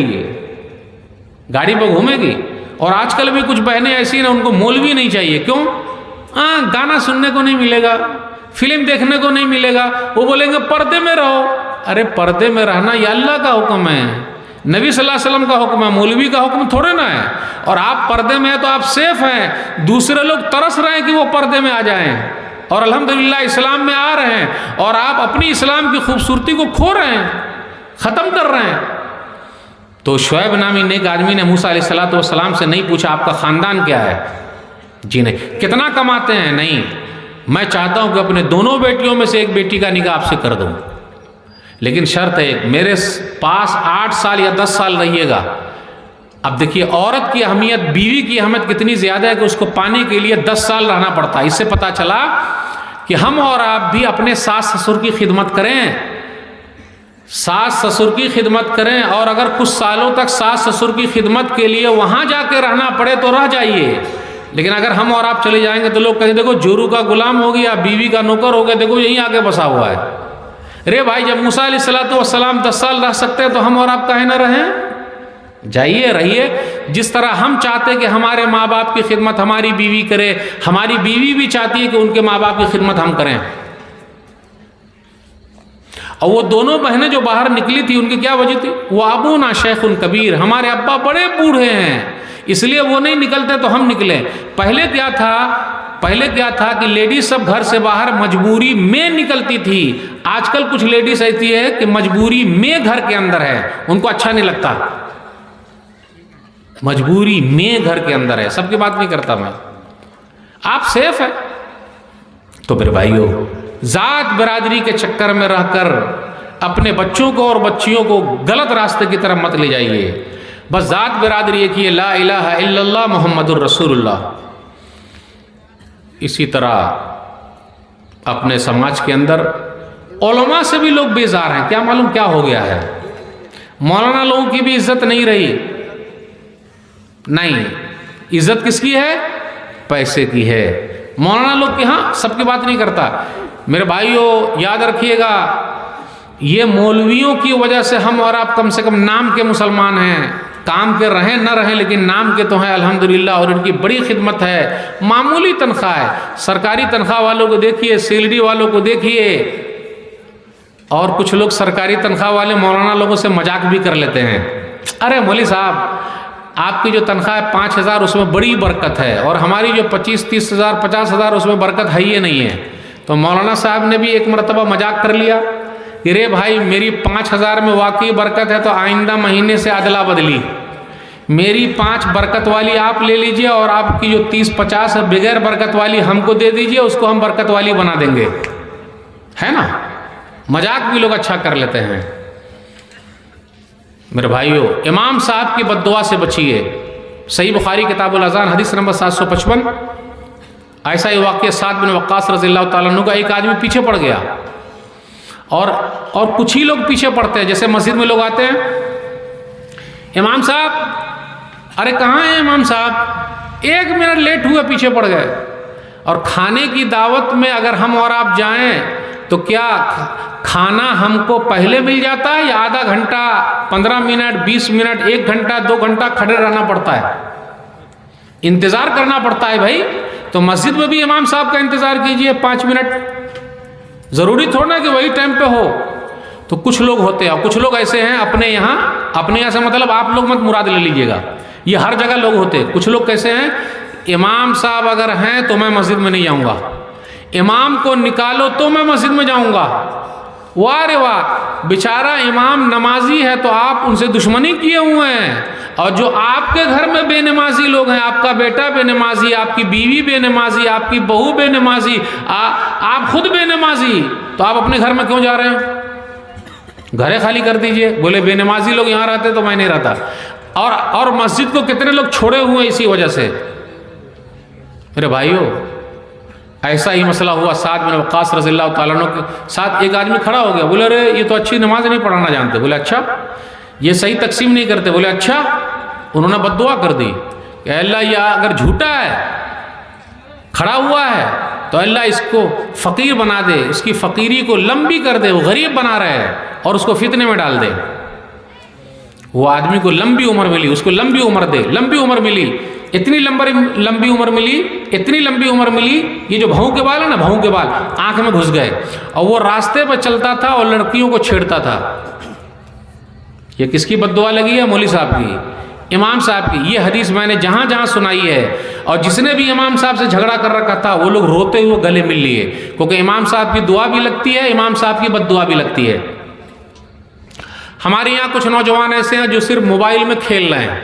गाड़ी पर घूमेगी। और आजकल भी कुछ बहनें ऐसी ना, उनको मौलवी नहीं चाहिए। क्यों? गाना सुनने को नहीं मिलेगा, फिल्म देखने को नहीं मिलेगा। वो बोलेंगे पर्दे में रहो। अरे पर्दे में रहना ये अल्लाह का हुक्म है, नबी सल्लल्लाहु अलैहि वसल्लम का हुक्म है, मौलवी का हुक्म थोड़े ना है। और आप पर्दे में हैं तो आप सेफ हैं, दूसरे लोग तरस रहे हैं कि वो पर्दे में आ जाएं और अल्हम्दुलिल्लाह इस्लाम में आ रहे हैं, और आप अपनी इस्लाम की खूबसूरती को खो रहे हैं, ख़त्म कर रहे हैं। तो शुएब नामी नेक आदमी ने मूसा अलैहिस्सलातु वस्सलाम से नहीं पूछा आपका ख़ानदान क्या है, जी नहीं। कितना कमाते हैं, नहीं। मैं चाहता हूँ कि अपने दोनों बेटियों में से एक बेटी का निकाह आपसे कर दूँ, लेकिन शर्त है मेरे पास 8 साल या 10 साल रहिएगा। अब देखिए औरत की अहमियत, बीवी की अहमियत कितनी ज़्यादा है कि उसको पाने के लिए 10 साल रहना पड़ता है। इससे पता चला कि हम और आप भी अपने सास ससुर की खिदमत करें, सास ससुर की खिदमत करें, और अगर कुछ सालों तक सास ससुर की खिदमत के लिए वहाँ जाके रहना पड़े तो रह जाइए। लेकिन अगर हम और आप चले जाएंगे तो लोग कहेंगे देखो जोरू का गुलाम हो गया, बीवी का नौकर हो गया, देखो यहीं आके बसा हुआ है। अरे भाई जब मूसा अलैहिस्सलातु वस्सलाम 10 साल रह सकते हैं तो हम और आप काहे ना रहें? जाइए, रहिए। जिस तरह हम चाहते हैं कि हमारे माँ बाप की खिदमत हमारी बीवी करे, हमारी बीवी भी चाहती है कि उनके माँ बाप की खिदमत हम करें। और वो दोनों बहनें जो बाहर निकली थी उनकी क्या वजह थी? वो अबूना शेखुन कबीर, हमारे अब्बा बड़े बूढ़े हैं इसलिए वो नहीं निकलते तो हम निकले। पहले क्या था कि लेडीज सब घर से बाहर मजबूरी में निकलती थी। आजकल कुछ लेडीज ऐसी है कि मजबूरी में घर के अंदर है, उनको अच्छा नहीं लगता। मजबूरी में घर के अंदर है, सबकी बात नहीं करता मैं। आप सेफ है तो मेरे भाइयों, जात बिरादरी के चक्कर में रहकर अपने बच्चों को और बच्चियों को गलत रास्ते की तरफ मत ले जाइए। बस जात बिरादरी एक ही, ला इलाहा इल्लल्लाह मुहम्मदुर रसूलुल्लाह। इसी तरह अपने समाज के अंदर उलमा से भी लोग बेजार हैं, क्या मालूम क्या हो गया है। मौलाना लोगों की भी इज्जत नहीं रही। नहीं, इज्जत किसकी है? पैसे की है। मौलाना लोग के यहाँ सबकी बात नहीं करता। मेरे भाइयों याद रखिएगा, ये मौलवियों की वजह से हम और आप कम से कम नाम के मुसलमान हैं। काम के रहें न रहें लेकिन नाम के तो हैं अल्हम्दुलिल्लाह, और इनकी बड़ी खिदमत है। मामूली तनख्वाह है। सरकारी तनख्वाह वालों को देखिए, सैलरी वालों को देखिए, और कुछ लोग सरकारी तनख्वाह वाले मौलाना लोगों से मजाक भी कर लेते हैं। अरे मौलवी साहब आपकी जो तनख्वाह है 5,000 उसमें बड़ी बरकत है, और हमारी जो 25-30 हज़ार 50 हज़ार उसमें बरकत है ही नहीं है। तो मौलाना साहब ने भी एक मरतबा मजाक कर लिया कि रे भाई मेरी 5,000 में वाकई बरकत है तो आइंदा महीने से अदला बदली, मेरी 5 बरकत वाली आप ले लीजिए और आपकी जो 30-50 है बगैर बरकत वाली हमको दे दीजिए, उसको हम बरकत वाली बना देंगे। है ना, मजाक भी लोग अच्छा कर लेते हैं। मेरे भाइयों इमाम साहब की बद्दुआ से बचिए। सही बुखारी किताबुल अज़ान हदीस नंबर 755 ऐसा ही वाक़या साद बिन वक्कास रज़ियल्लाहु ताला अन्हु का, एक आदमी पीछे पड़ गया और कुछ ही लोग पीछे पड़ते हैं। जैसे मस्जिद में लोग आते हैं, इमाम साहब, अरे कहाँ हैं इमाम साहब, 1 मिनट लेट हुए पीछे पड़ गए। और खाने की दावत में अगर हम और आप जाएं तो क्या खाना हमको पहले मिल जाता है या आधा घंटा 15 मिनट 20 मिनट 1 घंटा 2 घंटा खड़े रहना पड़ता है, इंतज़ार करना पड़ता है भाई। तो मस्जिद में भी इमाम साहब का इंतज़ार कीजिए 5 मिनट, ज़रूरी थोड़ा कि वही टाइम पे हो। तो कुछ लोग होते हैं, कुछ लोग ऐसे हैं अपने यहाँ से मतलब आप लोग मत मुराद ले लीजिएगा, ये हर जगह लोग होते हैं। कुछ लोग कैसे हैं, इमाम साहब अगर हैं तो मैं मस्जिद में नहीं जाऊँगा, इमाम को निकालो तो मैं मस्जिद में जाऊँगा। वाह रे वाह, बेचारा इमाम नमाजी है तो आप उनसे दुश्मनी किए हुए हैं। और जो आपके घर में बेनमाजी लोग हैं, आपका बेटा बेनमाजी, आपकी बीवी बेनमाजी, आपकी बहू बेनमाजी, आप खुद बेनमाजी, तो आप अपने घर में क्यों जा रहे हैं? घरे खाली कर दीजिए। बोले बेनमाजी लोग यहाँ रहते तो मैं नहीं रहता। और मस्जिद को कितने लोग छोड़े हुए हैं इसी वजह से। मेरे भाइयों ऐसा ही मसला हुआ साद बिन वक्कास रज़ियल्लाहु ताला अन्हु के साथ। एक आदमी खड़ा हो गया, बोले अरे ये तो अच्छी नमाज नहीं पढ़ाना जानते। बोले अच्छा, ये सही तकसीम नहीं करते। बोले अच्छा। उन्होंने बद्दुआ कर दी कि अल्लाह ये अगर झूठा है, खड़ा हुआ है, तो अल्लाह इसको फ़कीर बना दे, इसकी फ़कीरी को लंबी कर दे, वो गरीब बना रहे हैं, और उसको फितने में डाल दे। वो आदमी को लंबी उम्र मिली, उसको लंबी उम्र दे, लंबी उम्र मिली, इतनी लंबी उम्र मिली, इतनी लंबी उम्र मिली, ये जो भौं के बाल है ना, भौं के बाल आंख में घुस गए, और वो रास्ते पर चलता था और लड़कियों को छेड़ता था। ये किसकी बद्दुआ लगी है? मौलवी साहब की, इमाम साहब की। ये हदीस मैंने जहाँ जहाँ सुनाई है, और जिसने भी इमाम साहब से झगड़ा कर रखा था वो लोग रोते हुए गले मिल लिए, क्योंकि इमाम साहब की दुआ भी लगती है, इमाम साहब की बद्दुआ भी लगती है। हमारे यहाँ कुछ नौजवान ऐसे हैं जो सिर्फ मोबाइल में खेल रहे हैं,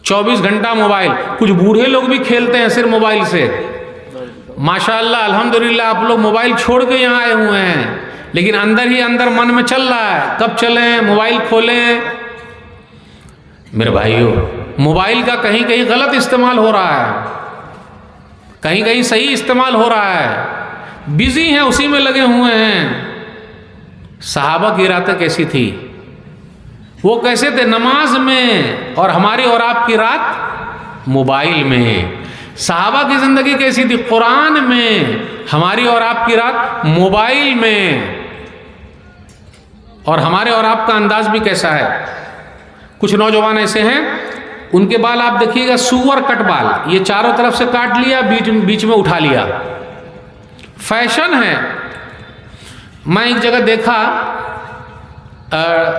24 घंटा मोबाइल। कुछ बूढ़े लोग भी खेलते हैं सिर्फ मोबाइल से। माशाअल्लाह, अल्हम्दुलिल्लाह, आप लोग मोबाइल छोड़ के यहाँ आए हुए हैं, लेकिन अंदर ही अंदर मन में चल रहा है कब चलें, मोबाइल खोलें। मेरे भाइयों, मोबाइल का कहीं कहीं गलत इस्तेमाल हो रहा है, कहीं कहीं सही इस्तेमाल हो रहा है। बिजी हैं, उसी में लगे हुए हैं। सहाबा की रातें कैसी थी, वो कैसे थे? नमाज में। और हमारी और आपकी रात मोबाइल में। सहाबा की जिंदगी कैसी थी? कुरान में। हमारी और आपकी रात मोबाइल में। और हमारे और आपका अंदाज भी कैसा है? कुछ नौजवान ऐसे हैं, उनके बाल आप देखिएगा सुअर कट बाल, ये चारों तरफ से काट लिया, बीच में उठा लिया। फैशन है। मैं एक जगह देखा,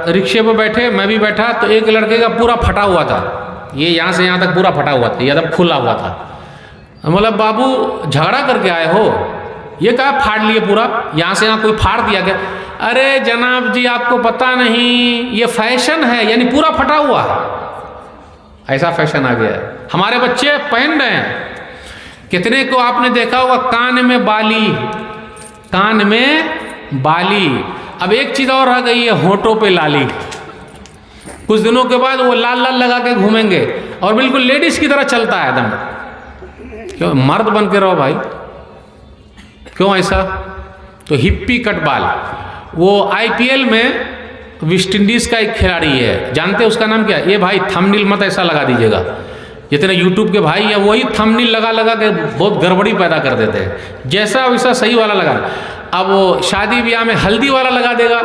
रिक्शे पर बैठे, मैं भी बैठा, तो एक लड़के का पूरा फटा हुआ था, ये यहाँ से यहाँ तक पूरा फटा हुआ था, ये एकदम खुला हुआ था। मतलब बाबू झगड़ा करके आए हो? ये क्या फाड़ लिए पूरा, यहाँ से यहाँ कोई फाड़ दिया क्या? अरे जनाब जी, आपको पता नहीं, ये फैशन है, यानी पूरा फटा हुआ। ऐसा फैशन आ गया है। हमारे बच्चे पहन रहे हैं। कितने को आपने देखा होगा कान में बाली, कान में बाली। अब एक चीज और रह गई है, होठों पे लाली। कुछ दिनों के बाद वो लाल लाल लगा के घूमेंगे और बिल्कुल लेडीज की तरह चलता है एकदम। क्यों? मर्द बन के रहो भाई, क्यों ऐसा? तो हिप्पी कट बाल। वो आईपीएल में वेस्ट इंडीज का एक खिलाड़ी है, जानते हैं उसका नाम क्या है? ये भाई थंबनेल मत ऐसा लगा दीजिएगा, जितने यूट्यूब के भाई हैं वही थंबनेल लगा लगा के बहुत गड़बड़ी पैदा कर देते हैं। जैसा वैसा सही वाला लगा। अब वो शादी ब्याह में हल्दी वाला लगा देगा,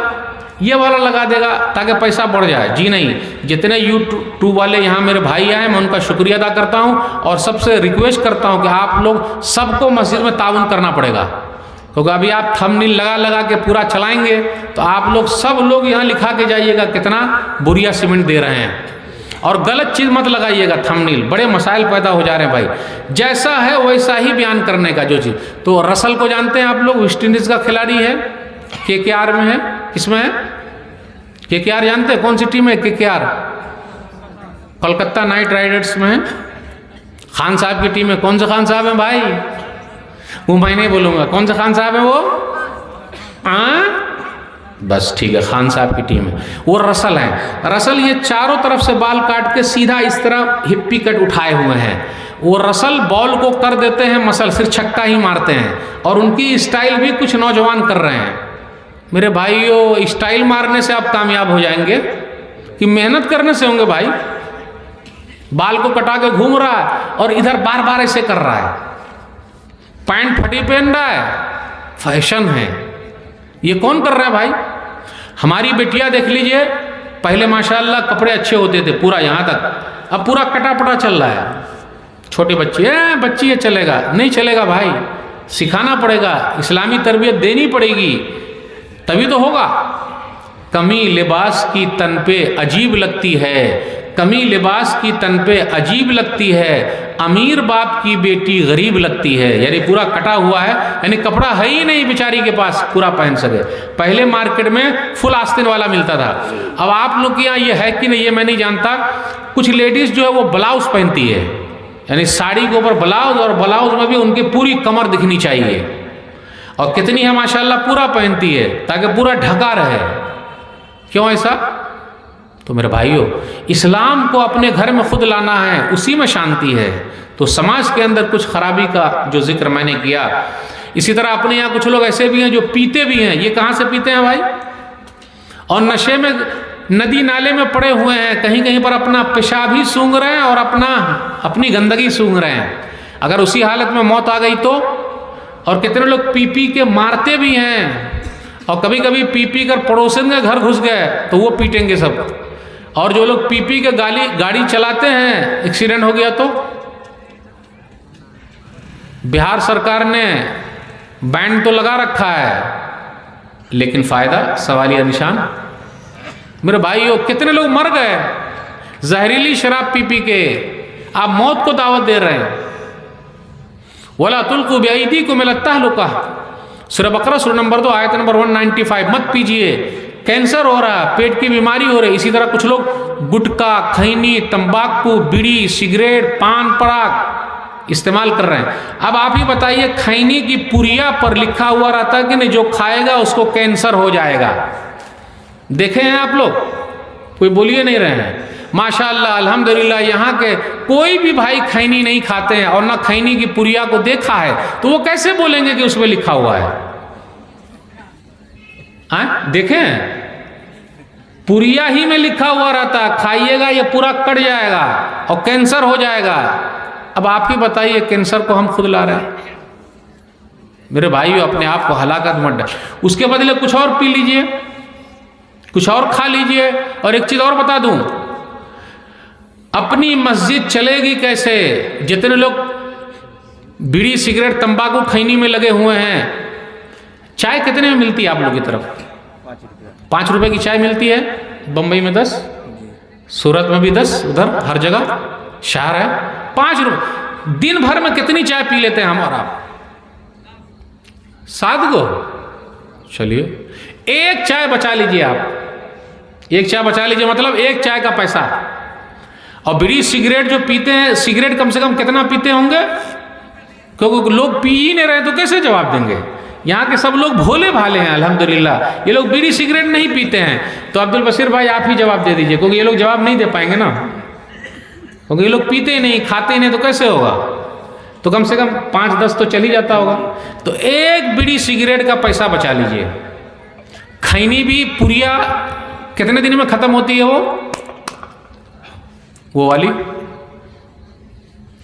ये वाला लगा देगा ताकि पैसा बढ़ जाए। जी नहीं, जितने यूट्यूब वाले यहाँ मेरे भाई आए, मैं उनका शुक्रिया अदा करता हूँ और सबसे रिक्वेस्ट करता हूँ कि आप लोग सबको मस्जिद में ताउन करना पड़ेगा, क्योंकि अभी आप थंबनेल लगा लगा के पूरा चलाएंगे तो आप लोग सब लोग यहाँ लिखा के जाइएगा कितना बुरिया सीमेंट दे रहे हैं। और गलत चीज़ मत लगाइएगा थंबनेल, बड़े मसाइल पैदा हो जा रहे हैं भाई। जैसा है वैसा ही बयान करने का जो चीज़। तो रसल को जानते हैं आप लोग, वेस्ट इंडीज़ का खिलाड़ी है, केकेआर में है। किसमें है? केकेआर जानते हैं? कौन सी टीम है केकेआर? कोलकाता नाइट राइडर्स में है। खान साहब की टीम है। कौन से खान साहब हैं भाई? वो मैं नहीं बोलूँगा। कौन से खान साहब हैं वो? बस ठीक है, खान साहब की टीम है। वो रसल है। रसल ये चारों तरफ से बाल काट के सीधा इस तरह हिप्पी कट उठाए हुए हैं। वो रसल बॉल को कर देते हैं मसल, सिर्फ छक्का ही मारते हैं। और उनकी स्टाइल भी कुछ नौजवान कर रहे हैं। मेरे भाइयों, स्टाइल मारने से आप कामयाब हो जाएंगे कि मेहनत करने से होंगे भाई? बाल को कटा के घूम रहा है और इधर बार बार ऐसे कर रहा है, पैंट फटी पहन रहा है, फैशन है। ये कौन कर रहा है भाई? हमारी बेटियां देख लीजिए, पहले माशाल्लाह कपड़े अच्छे होते थे पूरा यहाँ तक, अब पूरा कटापटा चल रहा है। छोटे बच्चे बच्ची ये चलेगा नहीं चलेगा भाई, सिखाना पड़ेगा, इस्लामी तरबियत देनी पड़ेगी, तभी तो होगा। कमी लिबास की तन पे अजीब लगती है, कमी लिबास की तन पे अजीब लगती है, अमीर बाप की बेटी गरीब लगती है। यानी पूरा कटा हुआ है, यानी कपड़ा है ही नहीं बेचारी के पास पूरा पहन सके। पहले मार्केट में फुल आस्तीन वाला मिलता था। अब आप लोग के यहाँ ये है कि नहीं ये मैं नहीं जानता। कुछ लेडीज जो है वो ब्लाउज पहनती है, यानी साड़ी के ऊपर ब्लाउज, और ब्लाउज में भी उनकी पूरी कमर दिखनी चाहिए। और कितनी है माशाल्लाह पूरा पहनती है ताकि पूरा ढका रहे। क्यों ऐसा? तो मेरे भाइयों, इस्लाम को अपने घर में खुद लाना है, उसी में शांति है। तो समाज के अंदर कुछ खराबी का जो जिक्र मैंने किया, इसी तरह अपने यहाँ कुछ लोग ऐसे भी हैं जो पीते भी हैं। ये कहाँ से पीते हैं भाई? और नशे में नदी नाले में पड़े हुए हैं, कहीं कहीं पर अपना पेशाब ही सूंघ रहे हैं और अपनी गंदगी सूंघ रहे हैं। अगर उसी हालत में मौत आ गई तो? और कितने लोग पी पी के मारते भी हैं, और कभी कभी पी पी कर पड़ोसन के घर घुस गए तो वो पीटेंगे सब। और जो लोग पी के गाड़ी चलाते हैं, एक्सीडेंट हो गया तो बिहार सरकार ने बैन तो लगा रखा है, लेकिन फायदा सवालिया निशान। मेरे भाइयों, कितने लोग मर गए जहरीली शराब पी के, आप मौत को दावत दे रहे हैं। वला तुल्कू बिअयदीकुम इला तहलुका, सूरह बकरा सूरह नंबर 2 आयत नंबर 195। मत पीजिए, कैंसर हो रहा है, पेट की बीमारी हो रही। इसी तरह कुछ लोग गुटखा, खैनी, तंबाकू, बीड़ी, सिगरेट, पान पराग इस्तेमाल कर रहे हैं। अब आप ही बताइए, खैनी की पुरिया पर लिखा हुआ रहता है कि नहीं, जो खाएगा उसको कैंसर हो जाएगा। देखे हैं आप लोग? कोई बोलिए नहीं रहे हैं। माशाअल्लाह अल्हम्दुलिल्लाह, यहाँ के कोई भी भाई खैनी नहीं खाते हैं और ना खैनी की पुरिया को देखा है, तो वो कैसे बोलेंगे कि उसमें लिखा हुआ है? देखें, पुरिया ही में लिखा हुआ रहता है, खाइएगा ये पूरा कट जाएगा और कैंसर हो जाएगा। अब आप ही बताइए, कैंसर को हम खुद ला रहे हैं। मेरे भाइयों, अपने आप को हलाकत मत डाल, उसके बदले कुछ और पी लीजिए, कुछ और खा लीजिए। और एक चीज और बता दूं, अपनी मस्जिद चलेगी कैसे? जितने लोग बीड़ी, सिगरेट, तंबाकू, खैनी में लगे हुए हैं, चाय कितने में मिलती है आप लोगों की तरफ? 5 रुपए की चाय मिलती है। बंबई में 10, सूरत में भी 10, उधर हर जगह शहर है 5 रुपए। दिन भर में कितनी चाय पी लेते हैं हम और आप? 7 गो। चलिए, एक चाय बचा लीजिए आप, एक चाय बचा लीजिए, मतलब एक चाय का पैसा। और बीड़ी सिगरेट जो पीते हैं, सिगरेट कम से कम कितना पीते होंगे? क्योंकि लोग पी ही नहीं रहे तो कैसे जवाब देंगे? यहाँ के सब लोग भोले भाले हैं अल्हम्दुलिल्लाह, ये लोग बीड़ी सिगरेट नहीं पीते हैं। तो अब्दुल बशीर भाई आप ही जवाब दे दीजिए, क्योंकि ये लोग जवाब नहीं दे पाएंगे ना, क्योंकि ये लोग पीते ही नहीं, खाते ही नहीं, तो कैसे होगा? तो कम से कम 5-10 तो चल ही जाता होगा। तो एक बीड़ी सिगरेट का पैसा बचा लीजिए। खैनी भी पुरिया कितने दिन में खत्म होती है? वो वाली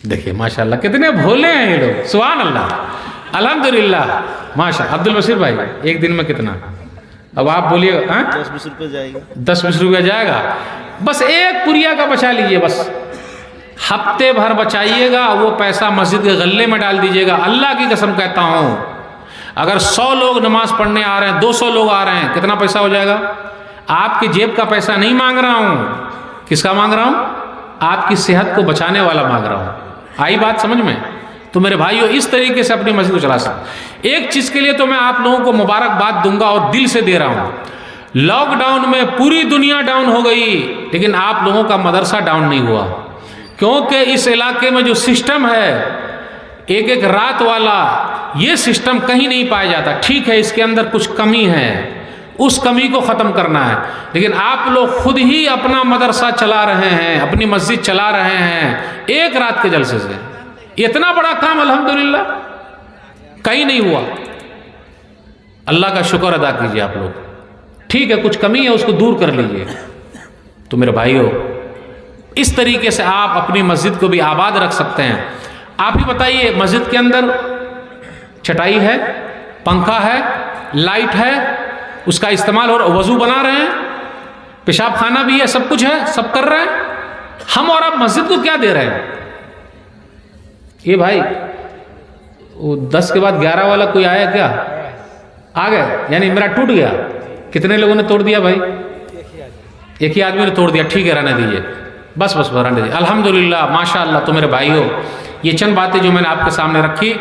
देखिए, माशाल्लाह कितने भोले हैं ये लोग, सुभान अल्लाह, अल्हम्दुलिल्लाह, माशा। अब्दुल बशीर भाई, एक दिन में कितना? अब आप बोलिए। 10-20 रुपये जाएगा, 10-20 रुपया जाएगा। बस एक पुरिया का बचा लीजिए, बस हफ्ते भर बचाइएगा, वो पैसा मस्जिद के गल्ले में डाल दीजिएगा। अल्लाह की कसम कहता हूँ, अगर 100 लोग नमाज पढ़ने आ रहे हैं, 200 लोग आ रहे हैं, कितना पैसा हो जाएगा? आपकी जेब का पैसा नहीं मांग रहा हूँ, किसका मांग रहा हूँ? आपकी सेहत को बचाने वाला मांग रहा हूँ। आई बात समझ में? तो मेरे भाइयों, इस तरीके से अपनी मस्जिद को चला सकते। एक चीज़ के लिए तो मैं आप लोगों को मुबारकबाद दूंगा और दिल से दे रहा हूँ। लॉकडाउन में पूरी दुनिया डाउन हो गई, लेकिन आप लोगों का मदरसा डाउन नहीं हुआ, क्योंकि इस इलाके में जो सिस्टम है, एक एक रात वाला, ये सिस्टम कहीं नहीं पाया जाता। ठीक है, इसके अंदर कुछ कमी है, उस कमी को ख़त्म करना है, लेकिन आप लोग खुद ही अपना मदरसा चला रहे हैं, अपनी मस्जिद चला रहे हैं एक रात के जलसे से। इतना बड़ा काम अल्हम्दुलिल्लाह कहीं नहीं हुआ। अल्लाह का शुक्र अदा कीजिए आप लोग। ठीक है, कुछ कमी है, उसको दूर कर लीजिए। तो मेरे भाइयों, इस तरीके से आप अपनी मस्जिद को भी आबाद रख सकते हैं। आप ही बताइए, मस्जिद के अंदर चटाई है, पंखा है, लाइट है, उसका इस्तेमाल और वजू बना रहे हैं, पेशाब खाना भी है, सब कुछ है, सब कर रहे हैं। हम और आप मस्जिद को क्या दे रहे हैं? ये भाई, वो 10 के बाद 11 वाला कोई आया क्या? आ गए, यानी मेरा टूट गया। कितने लोगों ने तोड़ दिया भाई? एक ही आदमी ने तोड़ दिया। ठीक है, रहने दीजिए, बस बस रहने दीजिए। अल्हम्दुलिल्लाह, माशाअल्लाह। तो मेरे भाइयों, ये चंद बातें जो मैंने आपके सामने रखी,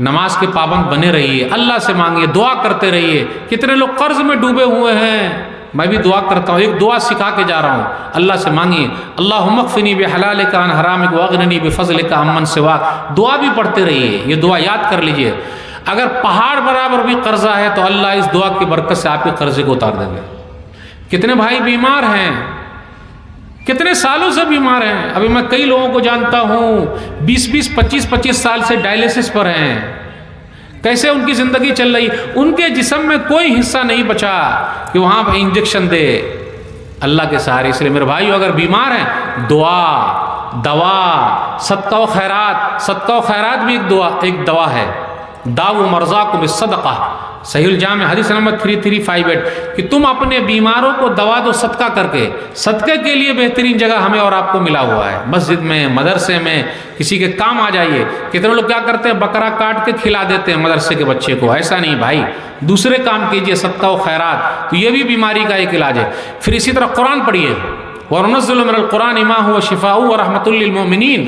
नमाज के पाबंद बने रहिए, अल्लाह से मांगिए, दुआ करते रहिए। कितने लोग कर्ज में डूबे हुए हैं, मैं भी दुआ करता हूँ, एक दुआ सिखा के जा रहा हूँ। अल्लाह से मांगिए, अल्लाहुम्मा क़्फ़िनी बिहलालिका अन हरामिक वग़्निनी बिफ़ज़लिका अम्मन सिवाक। दुआ भी पढ़ते रहिए, ये दुआ याद कर लीजिए। अगर पहाड़ बराबर भी कर्जा है तो अल्लाह इस दुआ की बरकत से आपके कर्जे को उतार देंगे। कितने भाई बीमार हैं, कितने सालों से बीमार हैं। अभी मैं कई लोगों को जानता हूँ 20-20, 25-25 साल से डायलिसिस पर हैं। कैसे उनकी ज़िंदगी चल रही, उनके जिस्म में कोई हिस्सा नहीं बचा कि वहाँ पर इंजेक्शन दे, अल्लाह के सहारे। इसलिए मेरे भाइयों, अगर बीमार हैं, दुआ, दवा, सदका व खैरात। सदका व खैरात भी एक दवा है। दाऊ मर्ज़ाकुम बिस्सदक़ा, सहीहुल जामे हदीस नंबर 3358, कि तुम अपने बीमारों को दवा दो सदका करके। सदक़े के लिए बेहतरीन जगह हमें और आपको मिला हुआ है, मस्जिद में, मदरसे में, किसी के काम आ जाइए। कितने लोग क्या करते हैं, बकरा काट के खिला देते हैं मदरसे के बच्चे को। ऐसा नहीं भाई, दूसरे काम कीजिए, सदका व खैरात, तो ये भी बीमारी का एक इलाज है। फिर इसी तरह कुरान पढ़िए, वनुनज़्ज़िलु मिनल कुरानि मा हुवा शिफ़ाउन व रहमतुल लिल मोमिनीन,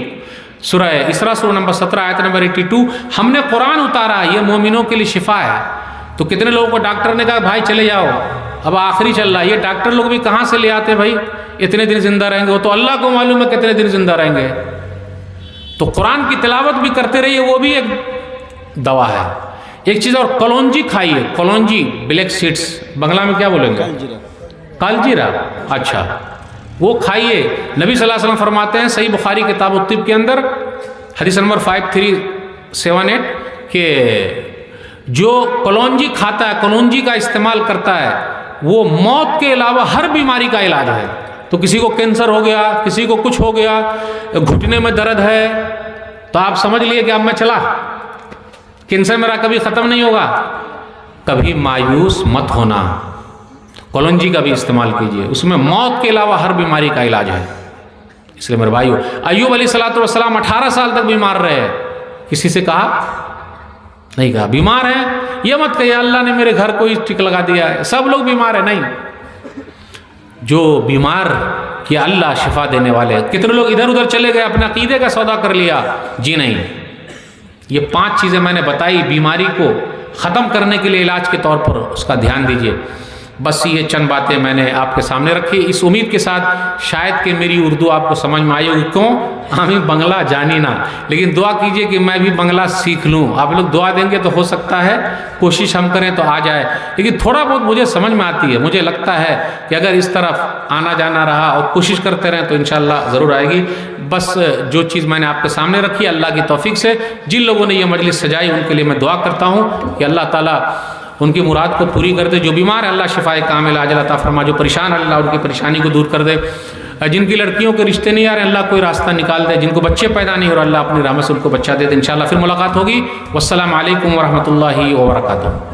सूरह इसरा सूरह नंबर 17 आयत नंबर 82। हमने कुरान उतारा, ये मोमिनों के लिए शिफा है। तो कितने लोगों को डॉक्टर ने कहा भाई चले जाओ, अब आखिरी चल रहा है, ये डॉक्टर लोग भी कहाँ से ले आते हैं भाई, इतने दिन जिंदा रहेंगे, वो तो अल्लाह को मालूम है कितने दिन जिंदा रहेंगे। तो कुरान की तिलावत भी करते रहिए, वो भी एक दवा है। एक चीज़ और, कलौंजी खाइए, कलौंजी, ब्लैक सीड्स, बंगला में क्या बोलेंगे, कालजीरा, अच्छा, वो खाइए। नबी सल्लल्लाहु अलैहि वसल्लम फरमाते हैं सही बुखारी किताब उत-तिब के अंदर हदीस नंबर 5378 के जो कलौंजी खाता है, कलौंजी का इस्तेमाल करता है, वो मौत के अलावा हर बीमारी का इलाज है। तो किसी को कैंसर हो गया, किसी को कुछ हो गया, घुटने में दर्द है, तो आप समझ लिए कि अब मैं चला, कैंसर मेरा कभी ख़त्म नहीं होगा। कभी मायूस मत होना, कलौंजी का भी इस्तेमाल कीजिए, उसमें मौत के अलावा हर बीमारी का इलाज है। इसलिए मेरे भाइयों, अय्यूब अलैहिस्सलातु वस्सलाम 18 साल तक बीमार रहे, किसी से कहा नहीं, कहा बीमार है, ये मत कहिए अल्लाह ने मेरे घर को टिक लगा दिया है, सब लोग बीमार है, नहीं, जो बीमार किया अल्लाह शिफा देने वाले। कितने लोग इधर उधर चले गए, अपने अकीदे का सौदा कर लिया, जी नहीं। ये 5 चीज़ें मैंने बताई बीमारी को ख़त्म करने के लिए इलाज के तौर पर, उसका ध्यान दीजिए। बस ये चंद बातें मैंने आपके सामने रखी, इस उम्मीद के साथ शायद कि मेरी उर्दू आपको समझ में आई होगी। क्यों, हमें बंगला जानी ना, लेकिन दुआ कीजिए कि मैं भी बंगला सीख लूँ। आप लोग दुआ देंगे तो हो सकता है, कोशिश हम करें तो आ जाए, लेकिन थोड़ा बहुत मुझे समझ में आती है। मुझे लगता है कि अगर इस तरफ आना जाना रहा और कोशिश करते रहें तो इंशाअल्लाह ज़रूर आएगी। बस जो चीज़ मैंने आपके सामने रखी, अल्लाह की तौफीक से जिन लोगों ने ये मजलिस सजाई उनके लिए मैं दुआ करता हूँ कि अल्लाह ताला उनकी मुराद को पूरी कर दे। जो बीमार है अल्लाह शिफाए कामिल आजिल अता फरमा, जो परेशान है अल्लाह उनकी परेशानी को दूर कर दे, जिनकी लड़कियों के रिश्ते नहीं आ रहे अल्लाह कोई रास्ता निकाल दे, जिनको बच्चे पैदा नहीं हो रहे अल्लाह अपनी रहमत से उनको बच्चा दे दे। इंशाअल्लाह फिर मुलाकात होगी। वस्सलामु अलैकुम वरहमतुल्लाहि वबरकातुहू।